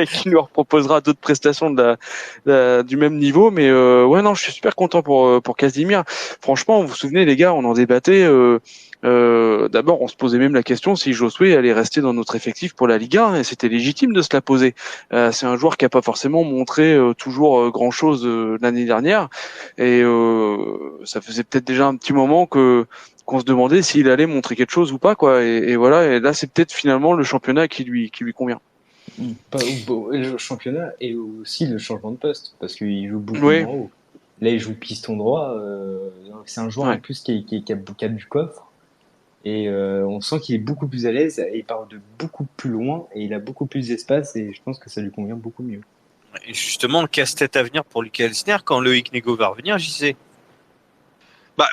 qu'il nous proposera d'autres prestations du même niveau, mais ouais, non, je suis super content pour Casimir. Franchement, vous vous souvenez les gars, on en débattait. D'abord, on se posait même la question si Josué allait rester dans notre effectif pour la Ligue 1, et c'était légitime de se la poser. C'est un joueur qui a pas forcément montré toujours grand chose l'année dernière, et ça faisait peut-être déjà un petit moment qu'on se demandait s'il allait montrer quelque chose ou pas, quoi. Et voilà, et là c'est peut-être finalement le championnat qui lui convient. Le championnat et aussi le changement de poste, parce qu'il joue beaucoup Oui. moins haut. Là, il joue piston droit. Donc c'est un joueur en plus qui a du coffre. Et on sent qu'il est beaucoup plus à l'aise, et il part de beaucoup plus loin, et il a beaucoup plus d'espace, et je pense que ça lui convient beaucoup mieux. Et justement, le casse-tête à venir pour Lucas Elsner, quand Loïc Nego va revenir, j'y sais.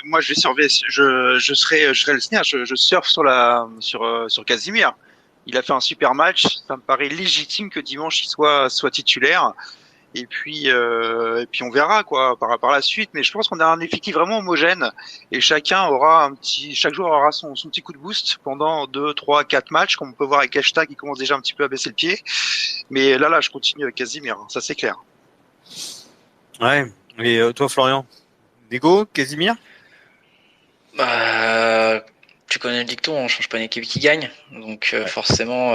Moi, je serai Elsner, je surfe sur Casimir. Il a fait un super match, ça me paraît légitime que dimanche il soit titulaire. Et puis on verra quoi par la suite. Mais je pense qu'on a un effectif vraiment homogène et chaque joueur aura son petit coup de boost pendant 2, 3, 4 matchs, comme on peut voir avec Hashtag qui commence déjà un petit peu à baisser le pied. Mais là, je continue avec Casimir, ça c'est clair. Ouais. Et toi, Florian, Nego, Casimir? Tu connais le dicton, on change pas une équipe qui gagne. Donc forcément,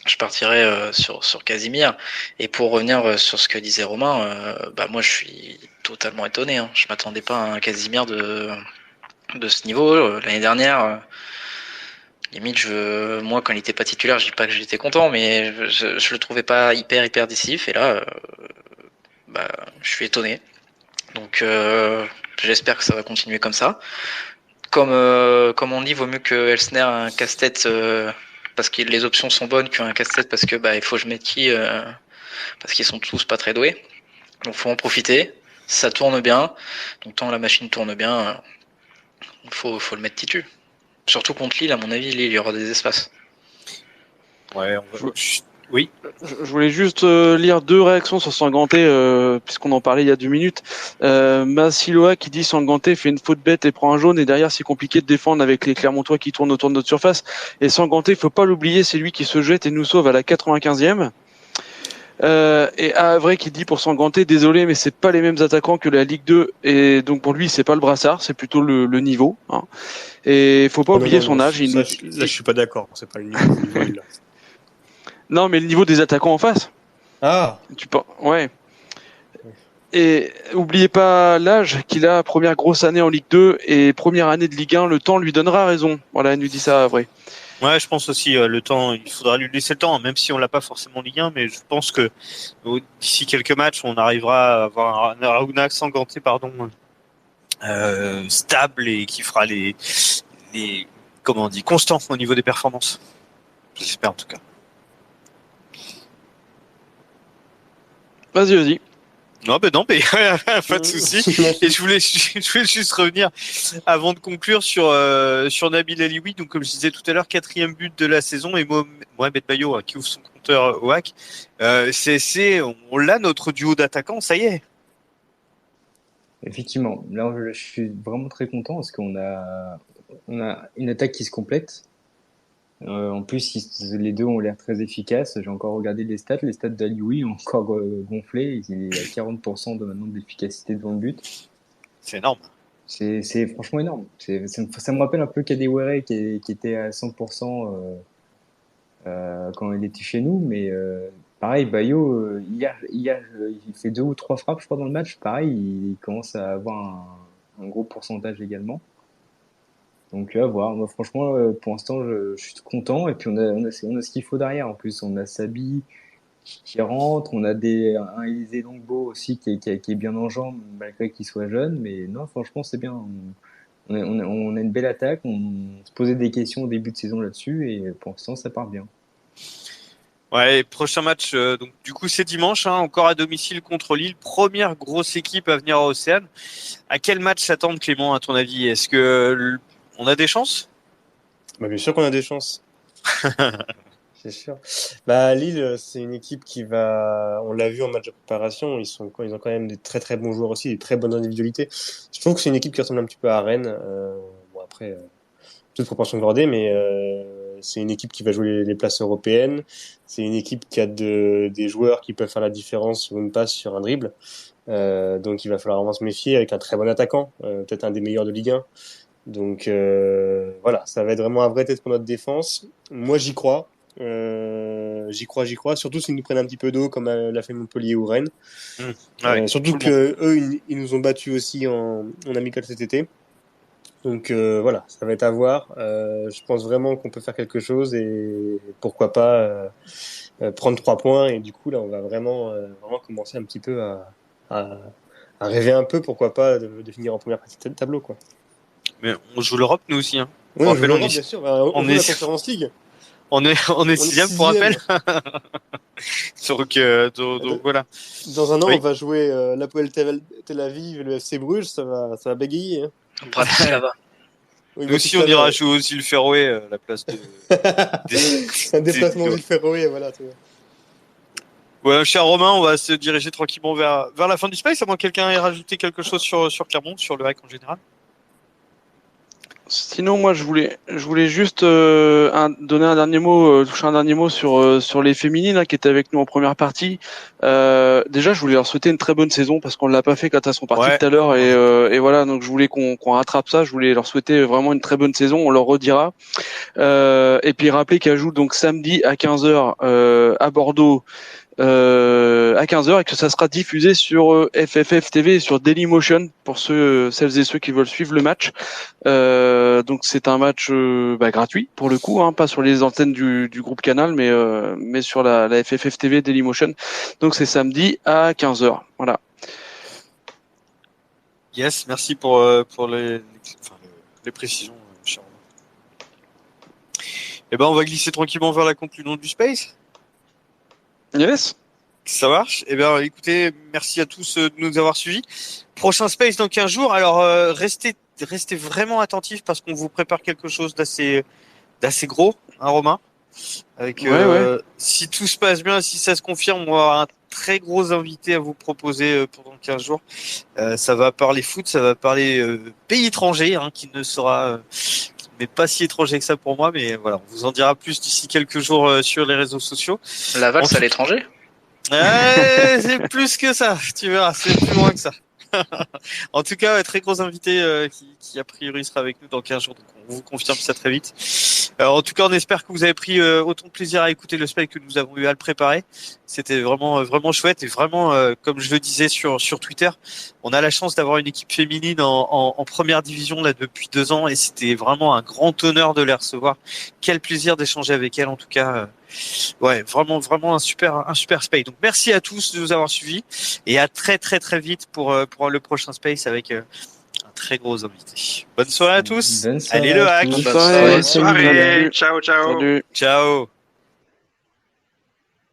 je partirais sur Casimir. Et pour revenir sur ce que disait Romain, moi je suis totalement étonné. Je m'attendais pas à un Casimir de ce niveau. L'année dernière, limite, moi quand il était pas titulaire, je dis pas que j'étais content, mais je le trouvais pas hyper décisif. Et là, je suis étonné. Donc j'espère que ça va continuer comme ça. Comme on dit, vaut mieux que Elsner ait un casse-tête parce que les options sont bonnes qu'un casse-tête parce que il faut que je mette qui parce qu'ils sont tous pas très doués. Donc faut en profiter. Ça tourne bien. Donc tant la machine tourne bien, faut le mettre titu. Surtout contre Lille, à mon avis, Lille, il y aura des espaces. Ouais, oui. Je voulais juste lire 2 réactions sur Sanganté, puisqu'on en parlait il y a 2 minutes. Massiloa qui dit Sanganté fait une faute bête et prend un jaune, et derrière c'est compliqué de défendre avec les Clermontois qui tournent autour de notre surface. Et Sanganté, faut pas l'oublier, c'est lui qui se jette et nous sauve à la 95e. Et Havre qui dit pour Sanganté, désolé mais c'est pas les mêmes attaquants que la Ligue 2, et donc pour lui c'est pas le brassard, c'est plutôt le niveau. Et faut pas oublier son âge. Là, je suis pas d'accord, c'est pas le niveau là. Non, mais le niveau des attaquants en face. Ah. Ouais. Et oubliez pas l'âge qu'il a, première grosse année en Ligue 2 et première année de Ligue 1, le temps lui donnera raison. Voilà, il nous dit ça, vrai. Ouais, je pense aussi le temps. Il faudra lui laisser le temps, même si on l'a pas forcément en Ligue 1, mais je pense que d'ici quelques matchs, on arrivera à avoir un axe enganté, stable et qui fera les comment on dit, constant au niveau des performances. J'espère en tout cas. Vas-y. Non, pas de souci. Et je voulais juste revenir avant de conclure sur Nabil Alioui. Donc, comme je disais tout à l'heure, 4e but de la saison et Mohamed Bayo qui ouvre son compteur au HAC. On l'a notre duo d'attaquants, ça y est. Effectivement, là je suis vraiment très content parce qu'on a une attaque qui se complète. En plus, les deux ont l'air très efficaces. J'ai encore regardé les stats. Les stats d'Alioui ont encore gonflé. Il est à 40% maintenant d'efficacité devant le but. C'est énorme. C'est franchement énorme. Ça me rappelle un peu Kadewere qui était à 100% quand il était chez nous. Mais pareil, Bayo, hier, il fait 2 ou 3 frappes, je crois, dans le match. Pareil, il commence à avoir un gros pourcentage également. Donc à voir. Moi, franchement, pour l'instant, je suis content. Et puis on a ce qu'il faut derrière. En plus, on a Sabi qui rentre, on a un Élisée Longbo aussi qui est bien en jambes malgré qu'il soit jeune. Mais non, franchement, c'est bien. On a une belle attaque. On se posait des questions au début de saison là-dessus et pour l'instant, ça part bien. Ouais, prochain match, donc du coup c'est dimanche, encore à domicile contre Lille, première grosse équipe à venir à Océane. À quel match s'attendre, Clément, à ton avis? Est-ce que on a des chances? Bah, bien sûr qu'on a des chances. C'est sûr. Bah, Lille, c'est une équipe on l'a vu en match de préparation, ils ont quand même des très très bons joueurs aussi, des très bonnes individualités. Je trouve que c'est une équipe qui ressemble un petit peu à Rennes. Bon après, toute proportion gardée, mais c'est une équipe qui va jouer les places européennes. C'est une équipe qui a des joueurs qui peuvent faire la différence sur une passe, sur un dribble. Donc il va falloir vraiment se méfier avec un très bon attaquant, peut-être un des meilleurs de Ligue 1. Donc voilà, ça va être vraiment un vrai test pour notre défense. Moi j'y crois. J'y crois. Surtout s'ils nous prennent un petit peu d'eau comme l'a fait Montpellier ou Rennes. Surtout que eux, ils nous ont battus aussi en amical cet été. Donc voilà, ça va être à voir. Je pense vraiment qu'on peut faire quelque chose et pourquoi pas prendre 3 points. Et du coup là, on va vraiment commencer un petit peu à rêver un peu. Pourquoi pas de finir en première partie de tableau, quoi. Mais on joue l'Europe nous aussi. Oui, on joue l'Europe, bien sûr. On joue la Conférence League. On est 6e pour rappel. Donc voilà. Dans un an, on va jouer l'Apoel Tel Aviv et le FC Bruges, ça va bégayer. Bratislava. Oui, nous aussi, on ira jouer aussi le Féroé à la place de. Un déplacement du Féroé, voilà. Ouais, cher Romain, on va se diriger tranquillement vers la fin du space, à moins que quelqu'un ait rajouté quelque chose sur Clermont, sur le HAC en général. Sinon, moi, je voulais juste donner un dernier mot, toucher un dernier mot sur les féminines qui étaient avec nous en première partie. Déjà, je voulais leur souhaiter une très bonne saison parce qu'on l'a pas fait quand elles sont parties tout à l'heure et voilà. Donc, je voulais qu'on rattrape ça. Je voulais leur souhaiter vraiment une très bonne saison. On leur redira. Et puis rappeler qu'elles jouent donc samedi à 15h à Bordeaux. À 15h et que ça sera diffusé sur FFF TV et sur Dailymotion pour celles et ceux qui veulent suivre le match. Donc c'est un match gratuit pour le coup, pas sur les antennes du groupe Canal, mais sur la FFF TV Dailymotion. Donc c'est samedi à 15h. Voilà. Yes, merci pour les précisions, cher Romain. Eh ben on va glisser tranquillement vers la conclusion du space. Yes. Ça marche. Eh bien, écoutez, merci à tous de nous avoir suivis. Prochain space dans 15 jours. Alors, restez vraiment attentifs parce qu'on vous prépare quelque chose d'assez gros, Romain. Avec, si tout se passe bien, si ça se confirme, on va avoir un très gros invité à vous proposer pendant 15 jours. Ça va parler foot, ça va parler pays étranger, qui ne sera mais pas si étranger que ça pour moi, mais voilà, on vous en dira plus d'ici quelques jours sur les réseaux sociaux. La valse à l'étranger? C'est plus que ça, tu verras, c'est plus loin que ça. En tout cas, très gros invité qui a priori sera avec nous dans 15 jours. Donc on vous confirme ça très vite. En tout cas, on espère que vous avez pris autant de plaisir à écouter le spell que nous avons eu à le préparer. C'était vraiment chouette et vraiment, comme je le disais sur Twitter, on a la chance d'avoir une équipe féminine en première division là depuis 2 ans et c'était vraiment un grand honneur de les recevoir. Quel plaisir d'échanger avec elles en tout cas. Ouais, vraiment un super space. Donc merci à tous de nous avoir suivis et à très vite pour le prochain space avec un très gros invité. Bonne soirée à tous. Bonne soirée Allez le à hack. tous. Bonne soirée. Bonne soirée. Ciao, ciao. Salut. Ciao.